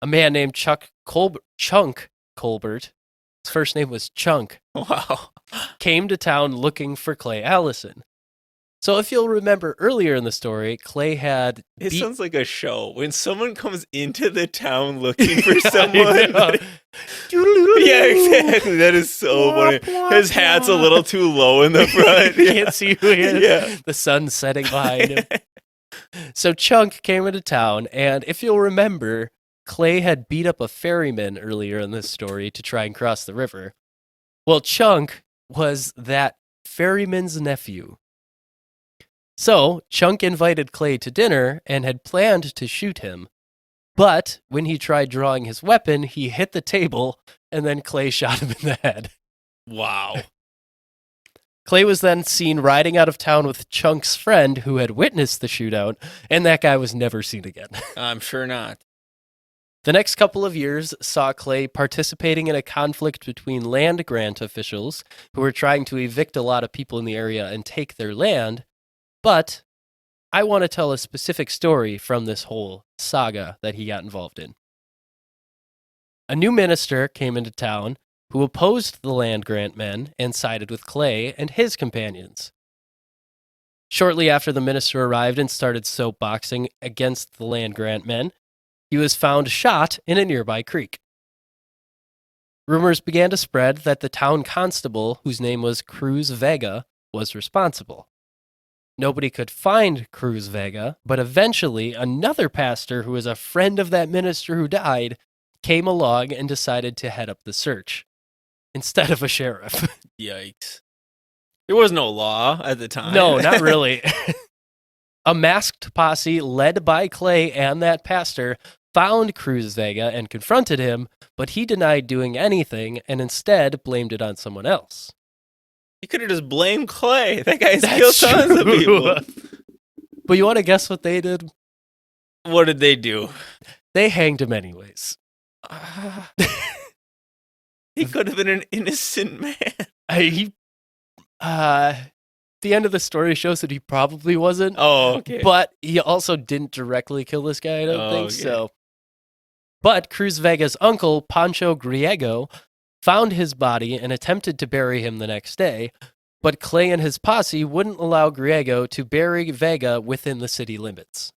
Speaker 1: A man named Chunk Colbert, his first name was Chunk,
Speaker 2: Wow.
Speaker 1: came to town looking for Clay Allison. So if you'll remember earlier in the story, Clay had...
Speaker 2: It sounds like a show. When someone comes into the town looking for
Speaker 1: Yeah,
Speaker 2: someone. Yeah, exactly. That is so funny. His hat's a little too low in the front.
Speaker 1: You can't see who he is.
Speaker 2: Yeah.
Speaker 1: The sun's setting behind him. So Chunk came into town, and if you'll remember, Clay had beat up a ferryman earlier in this story to try and cross the river. Well, Chunk was that ferryman's nephew. So Chunk invited Clay to dinner and had planned to shoot him. But when he tried drawing his weapon, he hit the table, and then Clay shot him in the head.
Speaker 2: Wow.
Speaker 1: Clay was then seen riding out of town with Chunk's friend who had witnessed the shootout, and that guy was never seen again.
Speaker 2: I'm sure not.
Speaker 1: The next couple of years saw Clay participating in a conflict between land grant officials who were trying to evict a lot of people in the area and take their land. But I want to tell a specific story from this whole saga that he got involved in. A new minister came into town who opposed the land grant men and sided with Clay and his companions. Shortly after the minister arrived and started soapboxing against the land grant men, he was found shot in a nearby creek. Rumors began to spread that the town constable, whose name was Cruz Vega, was responsible. Nobody could find Cruz Vega, but eventually another pastor who was a friend of that minister who died came along and decided to head up the search instead of a sheriff.
Speaker 2: Yikes. There was no law at the time.
Speaker 1: No, not really. A masked posse led by Clay and that pastor found Cruz Vega and confronted him, but he denied doing anything and instead blamed it on someone else.
Speaker 2: You could have just blamed Clay. That guy's
Speaker 1: That's
Speaker 2: killed tons of
Speaker 1: true.
Speaker 2: people.
Speaker 1: But you want to guess what they did?
Speaker 2: What did they do?
Speaker 1: They hanged him anyways.
Speaker 2: He could have been an innocent man.
Speaker 1: The end of the story shows that he probably wasn't.
Speaker 2: Oh, okay.
Speaker 1: But he also didn't directly kill this guy, I don't think
Speaker 2: okay.
Speaker 1: so. But Cruz Vega's uncle, Pancho Griego, found his body and attempted to bury him the next day, but Clay and his posse wouldn't allow Griego to bury Vega within the city limits.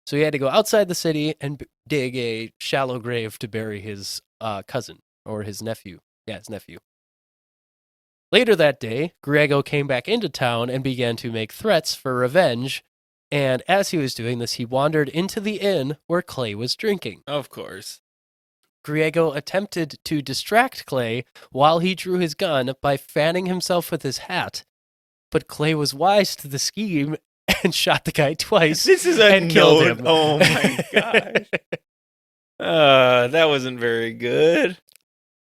Speaker 1: So he had to go outside the city and dig a shallow grave to bury his cousin, or his nephew. Yeah, his nephew. Later that day, Griego came back into town and began to make threats for revenge, and as he was doing this, he wandered into the inn where Clay was drinking.
Speaker 2: Of course.
Speaker 1: Griego attempted to distract Clay while he drew his gun by fanning himself with his hat, but Clay was wise to the scheme and shot the guy twice.
Speaker 2: This is a
Speaker 1: and killed
Speaker 2: note.
Speaker 1: him.
Speaker 2: Oh my gosh. That wasn't very good.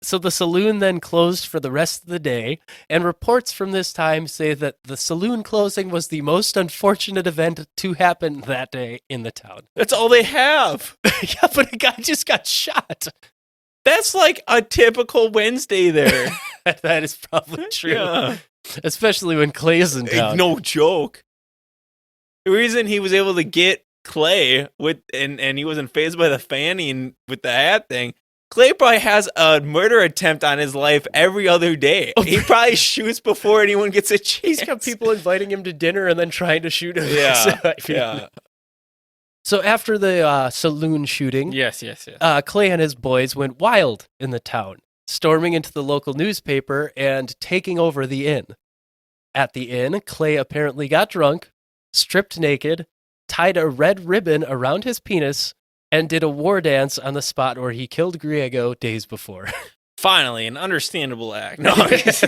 Speaker 1: So the saloon then closed for the rest of the day, and reports from this time say that the saloon closing was the most unfortunate event to happen that day in the town.
Speaker 2: That's all they have.
Speaker 1: Yeah, but a guy just got shot.
Speaker 2: That's like a typical Wednesday there.
Speaker 1: That is probably true.
Speaker 2: Yeah.
Speaker 1: Especially when Clay is in town.
Speaker 2: No joke. The reason he was able to get Clay and he wasn't fazed by the fanning with the hat thing, Clay probably has a murder attempt on his life every other day. He probably shoots before anyone gets a chance.
Speaker 1: He's got people inviting him to dinner and then trying to shoot him.
Speaker 2: Yeah,
Speaker 1: yeah. So after the saloon shooting,
Speaker 2: Yes.
Speaker 1: Clay and his boys went wild in the town. storming into the local newspaper and taking over the inn. At the inn, Clay apparently got drunk, stripped naked, tied a red ribbon around his penis, and did a war dance on the spot where he killed Griego days before.
Speaker 2: Finally, an understandable act. No,
Speaker 1: this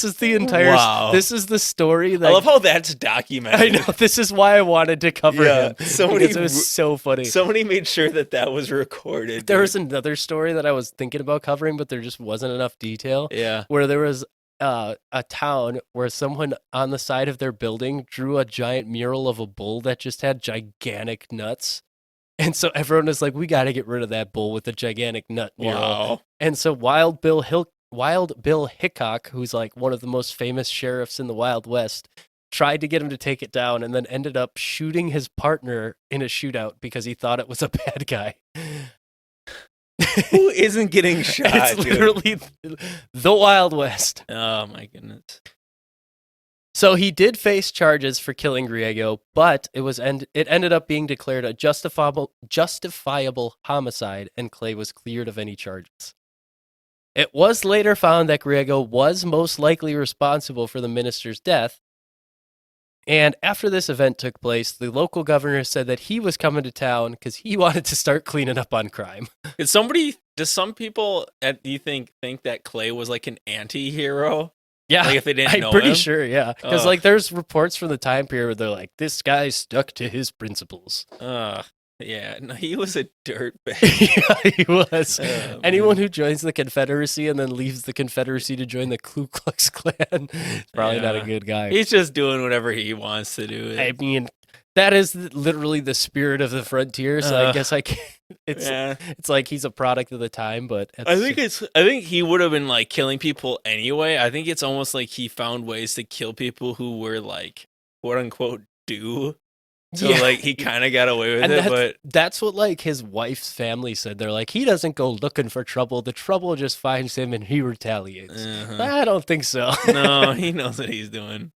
Speaker 1: is the entire.
Speaker 2: Wow.
Speaker 1: This is the story. That,
Speaker 2: I love how that's documented.
Speaker 1: I know. This is why I wanted to cover him.
Speaker 2: Somebody,
Speaker 1: Because it was so funny.
Speaker 2: Somebody made sure that was recorded.
Speaker 1: There was another story that I was thinking about covering, but there just wasn't enough detail.
Speaker 2: Yeah.
Speaker 1: Where there was a town where someone on the side of their building drew a giant mural of a bull that just had gigantic nuts. And so everyone was like, we got to get rid of that bull with the gigantic nut mural.
Speaker 2: Wow.
Speaker 1: And so Wild Bill Hickok, who's like one of the most famous sheriffs in the Wild West, tried to get him to take it down and then ended up shooting his partner in a shootout because he thought it was a bad guy.
Speaker 2: Who isn't getting shot?
Speaker 1: It's literally the Wild West.
Speaker 2: Oh, my goodness.
Speaker 1: So he did face charges for killing Griego, but it ended up being declared a justifiable homicide, and Clay was cleared of any charges. It was later found that Griego was most likely responsible for the minister's death, and after this event took place, the local governor said that he was coming to town because he wanted to start cleaning up on crime.
Speaker 2: Does some people, do you think that Clay was like an anti-hero?
Speaker 1: Yeah,
Speaker 2: like if they didn't know
Speaker 1: I'm pretty
Speaker 2: him?
Speaker 1: sure, yeah. Because like there's reports from the time period where they're like, this guy stuck to his principles.
Speaker 2: Yeah, no, he was a dirtbag.
Speaker 1: Yeah, he was. Anyone
Speaker 2: Man.
Speaker 1: who joins the Confederacy and then leaves the Confederacy to join the Ku Klux Klan is probably not a
Speaker 2: Yeah.
Speaker 1: good guy.
Speaker 2: He's just doing whatever he wants to do.
Speaker 1: I mean, that is literally the spirit of the frontier. So I guess I can't. It's like he's a product of the time, but
Speaker 2: I think he would have been like killing people anyway. I think it's almost like he found ways to kill people who were like quote unquote due. So like he kind of got away with it, but
Speaker 1: that's what like his wife's family said. They're like, he doesn't go looking for trouble. The trouble just finds him and he retaliates. I don't think so.
Speaker 2: No, he knows what he's doing.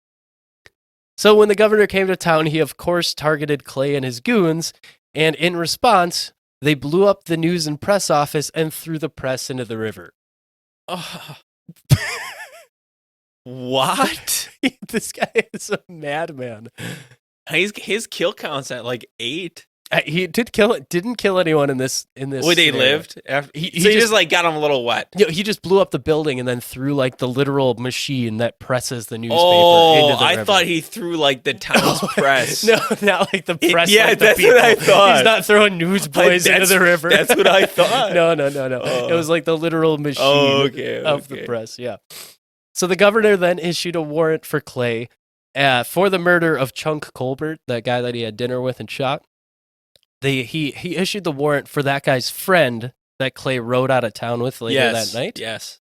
Speaker 1: So when the governor came to town, he of course targeted Clay and his goons, and in response, they blew up the news and press office and threw the press into the river.
Speaker 2: Oh. What?
Speaker 1: This guy is a madman.
Speaker 2: His kill count's at like 8.
Speaker 1: He didn't kill anyone in this.
Speaker 2: Wait, they
Speaker 1: scenario.
Speaker 2: lived? He just like got him a little wet.
Speaker 1: You know, he just blew up the building and then threw like the literal machine that presses the newspaper into the river.
Speaker 2: I thought he threw like the town's press.
Speaker 1: No, not like the press.
Speaker 2: Yeah,
Speaker 1: like
Speaker 2: that's
Speaker 1: the people.
Speaker 2: what I thought.
Speaker 1: He's not throwing newsboys into the river.
Speaker 2: That's what I thought.
Speaker 1: No. It was like the literal machine of the press. Yeah. So the governor then issued a warrant for Clay for the murder of Chunk Colbert, that guy that he had dinner with and shot. He issued the warrant for that guy's friend that Clay rode out of town with later that night.
Speaker 2: Yes.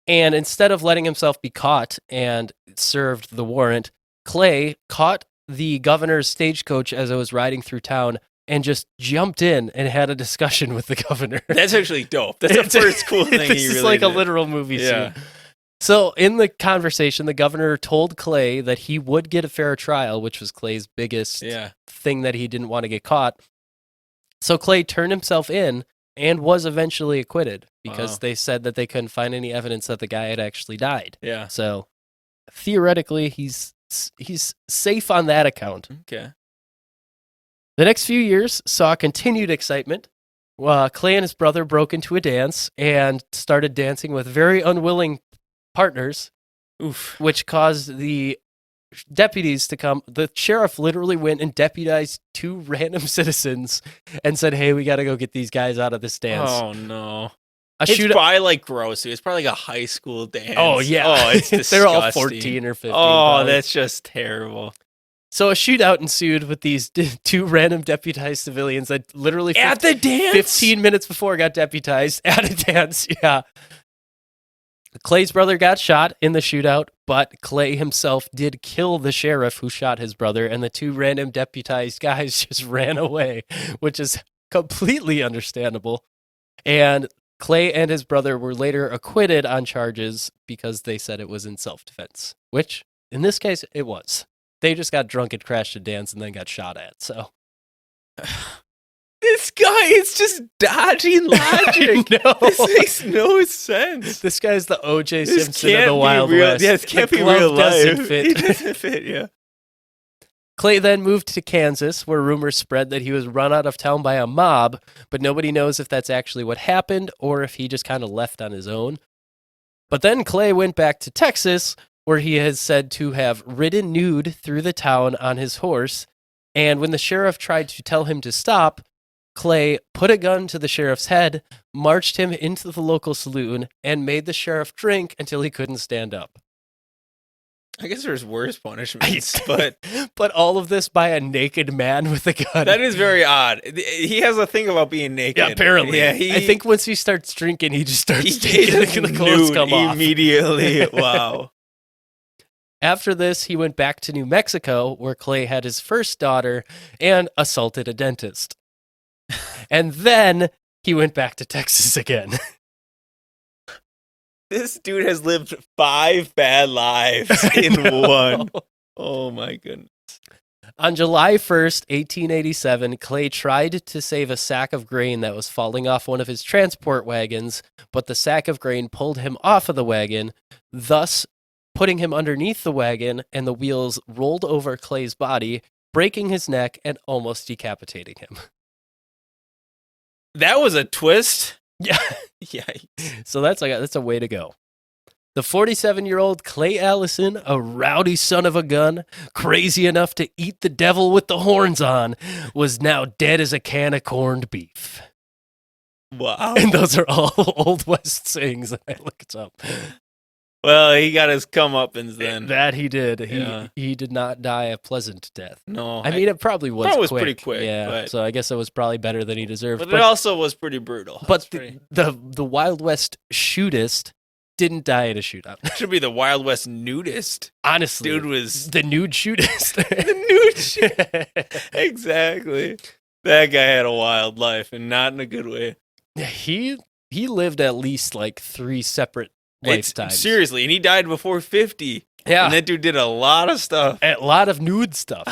Speaker 1: And instead of letting himself be caught and served the warrant, Clay caught the governor's stagecoach as it was riding through town and just jumped in and had a discussion with the governor.
Speaker 2: That's actually dope. That's the first cool thing he really
Speaker 1: This is like
Speaker 2: did.
Speaker 1: a literal movie
Speaker 2: Yeah.
Speaker 1: scene. So in the conversation, the governor told Clay that he would get a fair trial, which was Clay's biggest thing that he didn't want to get caught. So Clay turned himself in and was eventually acquitted because they said that they couldn't find any evidence that the guy had actually died.
Speaker 2: Yeah.
Speaker 1: So theoretically, he's safe on that account.
Speaker 2: Okay.
Speaker 1: The next few years saw continued excitement. Clay and his brother broke into a dance and started dancing with very unwilling partners, which caused the deputies to come. The sheriff literally went and deputized 2 random citizens and said, hey, we got to go get these guys out of this dance.
Speaker 2: Oh, no.
Speaker 1: It's
Speaker 2: probably like gross. It's probably like a high school dance.
Speaker 1: Oh, yeah.
Speaker 2: Oh, it's disgusting.
Speaker 1: They're all 14 or 15.
Speaker 2: Oh,
Speaker 1: probably.
Speaker 2: that's just terrible.
Speaker 1: So a shootout ensued with these 2 random deputized civilians that literally
Speaker 2: at the dance
Speaker 1: 15 minutes before got deputized at a dance. Yeah. Clay's brother got shot in the shootout, but Clay himself did kill the sheriff who shot his brother, and the 2 random deputized guys just ran away, which is completely understandable. And Clay and his brother were later acquitted on charges because they said it was in self-defense, which in this case it was. They just got drunk and crashed a dance and then got shot at. So
Speaker 2: This guy is just dodging logic.
Speaker 1: No.
Speaker 2: This makes no sense.
Speaker 1: This guy's the O.J.
Speaker 2: This
Speaker 1: Simpson of
Speaker 2: can't
Speaker 1: the
Speaker 2: be
Speaker 1: Wild
Speaker 2: real.
Speaker 1: West.
Speaker 2: Yeah, it can't
Speaker 1: The
Speaker 2: be
Speaker 1: glove
Speaker 2: real
Speaker 1: doesn't
Speaker 2: life.
Speaker 1: fit.
Speaker 2: It doesn't fit, yeah.
Speaker 1: Clay then moved to Kansas, where rumors spread that he was run out of town by a mob, but nobody knows if that's actually what happened or if he just kind of left on his own. But then Clay went back to Texas, where he is said to have ridden Nude through the town on his horse, and when the sheriff tried to tell him to stop, Clay put a gun to the sheriff's head, marched him into the local saloon, and made the sheriff drink until he couldn't stand up.
Speaker 2: I guess there's worse punishments, but
Speaker 1: But all of this by a naked man with a gun.
Speaker 2: that is very odd. He has a thing about being naked.
Speaker 1: Yeah, apparently.
Speaker 2: Yeah,
Speaker 1: I think once he starts drinking, he just starts
Speaker 2: he
Speaker 1: taking the clothes
Speaker 2: nude
Speaker 1: come off.
Speaker 2: immediately. Wow.
Speaker 1: After this, he went back to New Mexico, where Clay had his first daughter and assaulted a dentist. And then he went back to Texas again.
Speaker 2: This dude has lived 5 bad lives in one. Oh my goodness.
Speaker 1: On July 1st, 1887, Clay tried to save a sack of grain that was falling off one of his transport wagons, but the sack of grain pulled him off of the wagon, thus putting him underneath the wagon, and the wheels rolled over Clay's body, breaking his neck and almost decapitating him.
Speaker 2: That was a twist.
Speaker 1: Yeah.
Speaker 2: Yikes.
Speaker 1: So that's a way to go. The 47-year-old Clay Allison, a rowdy son of a gun, crazy enough to eat the devil with the horns on, was now dead as a can of corned beef.
Speaker 2: Wow.
Speaker 1: And those are all Old West sayings that I looked up.
Speaker 2: Well, he got his comeuppance then.
Speaker 1: That he did.
Speaker 2: Yeah.
Speaker 1: He did not die a pleasant death.
Speaker 2: No.
Speaker 1: I mean, it probably was
Speaker 2: That was
Speaker 1: quick.
Speaker 2: pretty quick,
Speaker 1: Yeah,
Speaker 2: but-
Speaker 1: so I guess it was probably better than he deserved.
Speaker 2: But it also was pretty brutal.
Speaker 1: But
Speaker 2: That's
Speaker 1: the Wild West shootist didn't die in a shootout.
Speaker 2: should be the Wild West nudist.
Speaker 1: Honestly,
Speaker 2: Dude was
Speaker 1: the nude shootist.
Speaker 2: the nude shit. Exactly. That guy had a wild life, and not in a good way.
Speaker 1: he lived at least like 3 separate lifetimes.
Speaker 2: Seriously, and he died before 50.
Speaker 1: Yeah,
Speaker 2: And that dude did a lot of stuff.
Speaker 1: a lot of nude stuff.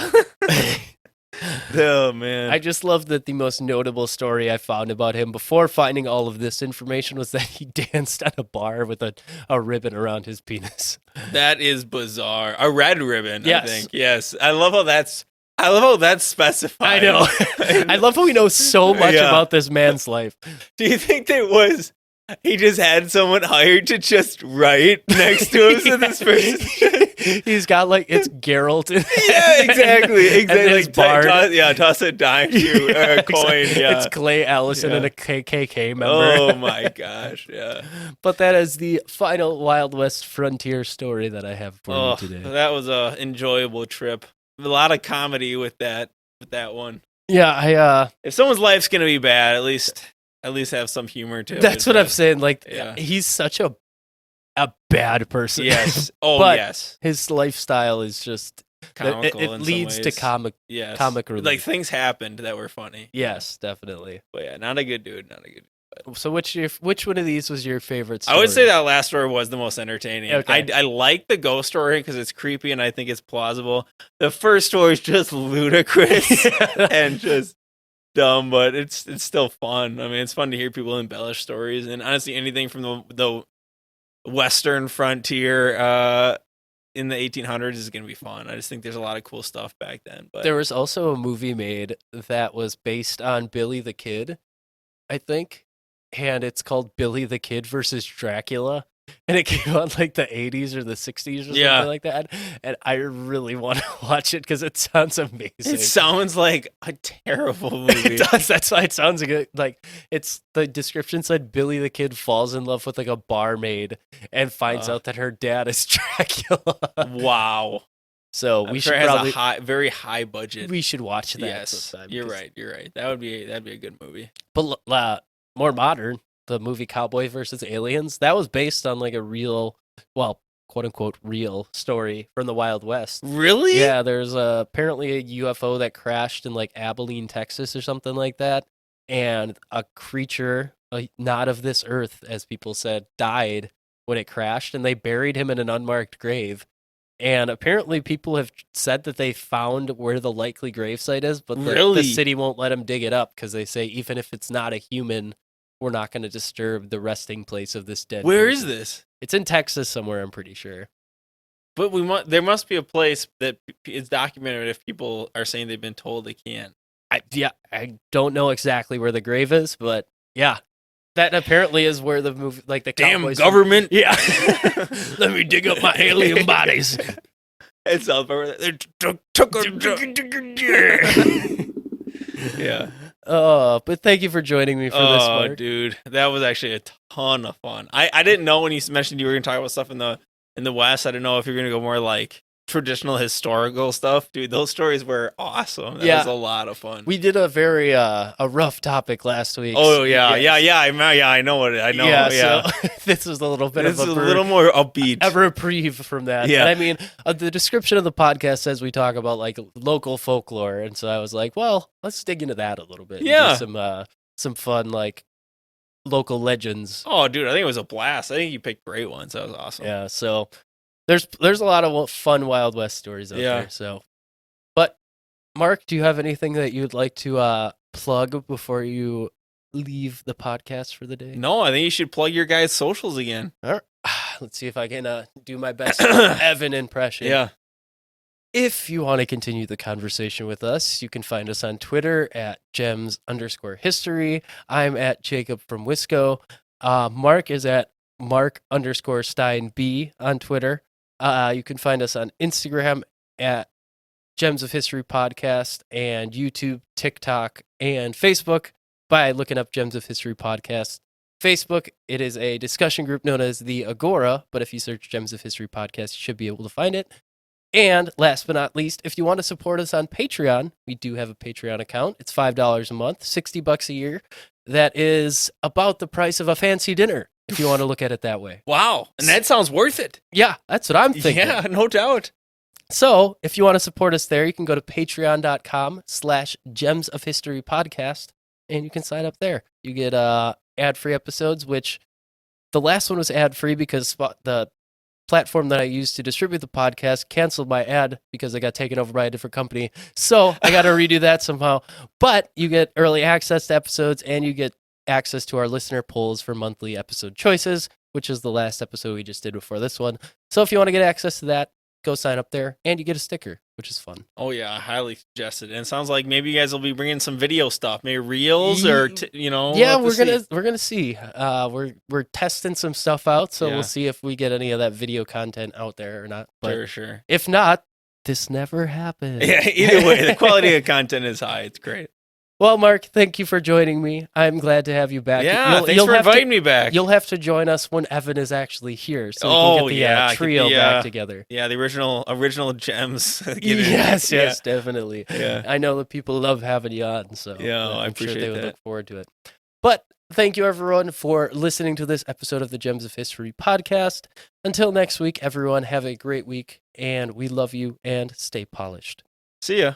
Speaker 2: Oh, man.
Speaker 1: I just love that the most notable story I found about him before finding all of this information was that he danced at a bar with a ribbon around his penis.
Speaker 2: That is bizarre. A red ribbon,
Speaker 1: Yes.
Speaker 2: I think. Yes. I love how that's specified.
Speaker 1: I know. I love how we know so much
Speaker 2: Yeah.
Speaker 1: about this man's life.
Speaker 2: Do you think that was he just had someone hired to just write next to him so this person
Speaker 1: He's got like it's Geralt.
Speaker 2: Yeah, exactly.
Speaker 1: And his
Speaker 2: Like
Speaker 1: bard.
Speaker 2: toss a dime to you, or a coin. Yeah.
Speaker 1: It's Clay Allison
Speaker 2: Yeah.
Speaker 1: and a KKK member.
Speaker 2: Oh my gosh. Yeah.
Speaker 1: But that is the final Wild West frontier story that I have for
Speaker 2: Oh,
Speaker 1: you today.
Speaker 2: that was a enjoyable trip. A lot of comedy with that one.
Speaker 1: Yeah,
Speaker 2: If someone's life's gonna be bad, at least have some humor to it.
Speaker 1: that's what I'm saying. Like,
Speaker 2: Yeah.
Speaker 1: he's such a bad person.
Speaker 2: Yes. Oh,
Speaker 1: But
Speaker 2: yes.
Speaker 1: his lifestyle is just
Speaker 2: Comical
Speaker 1: it
Speaker 2: in some
Speaker 1: leads to
Speaker 2: ways.
Speaker 1: comic relief.
Speaker 2: Like things happened that were funny.
Speaker 1: Yes, definitely.
Speaker 2: But yeah, not a good dude. Not a good.
Speaker 1: So which one of these was your favorite story?
Speaker 2: I would say that last story was the most entertaining.
Speaker 1: Okay.
Speaker 2: I like the ghost story because it's creepy and I think it's plausible. The first story is just ludicrous and just dumb, but it's still fun. I mean, it's fun to hear people embellish stories, and honestly, anything from the Western frontier in the 1800s is going to be fun. I just think there's a lot of cool stuff back then. But
Speaker 1: There was also a movie made that was based on Billy the Kid, I think. And it's called Billy the Kid versus Dracula. And it came out like the 80s or the 60s or something
Speaker 2: Yeah.
Speaker 1: like that. And I really want to watch it because it sounds amazing.
Speaker 2: it sounds like a terrible movie.
Speaker 1: It does. That's why it sounds good. Like it's the description said Billy the Kid falls in love with like a barmaid and finds out that her dad is Dracula.
Speaker 2: Wow.
Speaker 1: So
Speaker 2: I'm
Speaker 1: we
Speaker 2: sure
Speaker 1: should
Speaker 2: it has
Speaker 1: probably
Speaker 2: a very high budget.
Speaker 1: we should watch that.
Speaker 2: Yes,
Speaker 1: sometime
Speaker 2: you're
Speaker 1: 'cause-
Speaker 2: right. You're right. That'd be a good movie.
Speaker 1: But more modern, the movie Cowboy versus Aliens, that was based on like a real, well, quote unquote, real story from the Wild West.
Speaker 2: Really?
Speaker 1: Yeah, there's apparently a UFO that crashed in like Abilene, Texas or something like that. And a creature, not of this earth, as people said, died when it crashed. And they buried him in an unmarked grave. And apparently people have said that they found where the likely gravesite is, but the
Speaker 2: Really?
Speaker 1: city won't let them dig it up because they say even if it's not a human, we're not going to disturb the resting place of this dead
Speaker 2: Where
Speaker 1: person.
Speaker 2: is this?
Speaker 1: It's in Texas somewhere, I'm pretty sure.
Speaker 2: But there must be a place that is documented if people are saying they've been told they can't.
Speaker 1: I don't know exactly where the grave is, but yeah. That apparently is where the movie, like the
Speaker 2: Damn
Speaker 1: cowboys
Speaker 2: government.
Speaker 1: Yeah. Let me dig up my alien bodies.
Speaker 2: It's South Park. They took Yeah.
Speaker 1: But thank you for joining me for this, Mark.
Speaker 2: Dude, that was actually a ton of fun. I didn't know when you mentioned you were going to talk about stuff in the West. I didn't know if you're going to go more like traditional historical stuff. Dude, those stories were awesome. That was a lot of fun.
Speaker 1: We did a very a rough topic last week.
Speaker 2: Oh yeah. I know what I know.
Speaker 1: Yeah. So this was a little bit
Speaker 2: This
Speaker 1: of
Speaker 2: is a little more upbeat.
Speaker 1: A reprieve from that.
Speaker 2: Yeah.
Speaker 1: And I mean, the description of the podcast says we talk about like local folklore, and so I was like, well, let's dig into that a little bit.
Speaker 2: Yeah.
Speaker 1: And do some fun like local legends.
Speaker 2: Oh, dude, I think it was a blast. I think you picked great ones. That was awesome.
Speaker 1: Yeah. So there's a lot of fun Wild West stories out there. So, but Mark, do you have anything that you'd like to plug before you leave the podcast for the day?
Speaker 2: No, I think you should plug your guys' socials again.
Speaker 1: All right. Let's see if I can do my best Evan impression.
Speaker 2: Yeah.
Speaker 1: If you want to continue the conversation with us, you can find us on Twitter at gems_history. I'm at Jacob from Wisco. Mark is at Mark_SteinB on Twitter. You can find us on Instagram at Gems of History Podcast and YouTube, TikTok, and Facebook by looking up Gems of History Podcast. Facebook, it is a discussion group known as the Agora, but if you search Gems of History Podcast, you should be able to find it. And last but not least, if you want to support us on Patreon, we do have a Patreon account. It's $5 a month, $60 a year. That is about the price of a fancy dinner, if you want to look at it that way.
Speaker 2: Wow. And that sounds worth it.
Speaker 1: Yeah, that's what I'm thinking.
Speaker 2: Yeah, no doubt.
Speaker 1: So if you want to support us there, you can go to patreon.com/Gems of History Podcast, and you can sign up there. You get ad-free episodes, which the last one was ad-free because the platform that I used to distribute the podcast canceled my ad because I got taken over by a different company. So I got to redo that somehow. But you get early access to episodes, and you get access to our listener polls for monthly episode choices, which is the last episode we just did before this one. So if you want to get access to that, go sign up there, and you get a sticker, which is fun.
Speaker 2: Oh yeah, highly suggested. And it sounds like maybe you guys will be bringing some video stuff, maybe reels or
Speaker 1: Yeah, we're gonna see. We're testing some stuff out, so we'll see if we get any of that video content out there or not. But
Speaker 2: sure.
Speaker 1: If not, this never happened.
Speaker 2: Yeah, either way, the quality of content is high. It's great.
Speaker 1: Well, Mark, thank you for joining me. I'm glad to have you back.
Speaker 2: Yeah, thanks for inviting me back.
Speaker 1: You'll have to join us when Evan is actually here, so we can get the trio back together.
Speaker 2: Yeah, the original gems.
Speaker 1: Yes, definitely.
Speaker 2: Yeah.
Speaker 1: I know that people love having you on, so
Speaker 2: I
Speaker 1: I'm
Speaker 2: appreciate
Speaker 1: sure they would
Speaker 2: that.
Speaker 1: look forward to it. But thank you, everyone, for listening to this episode of the Gems of History podcast. Until next week, everyone, have a great week, and we love you, and stay polished.
Speaker 2: See ya.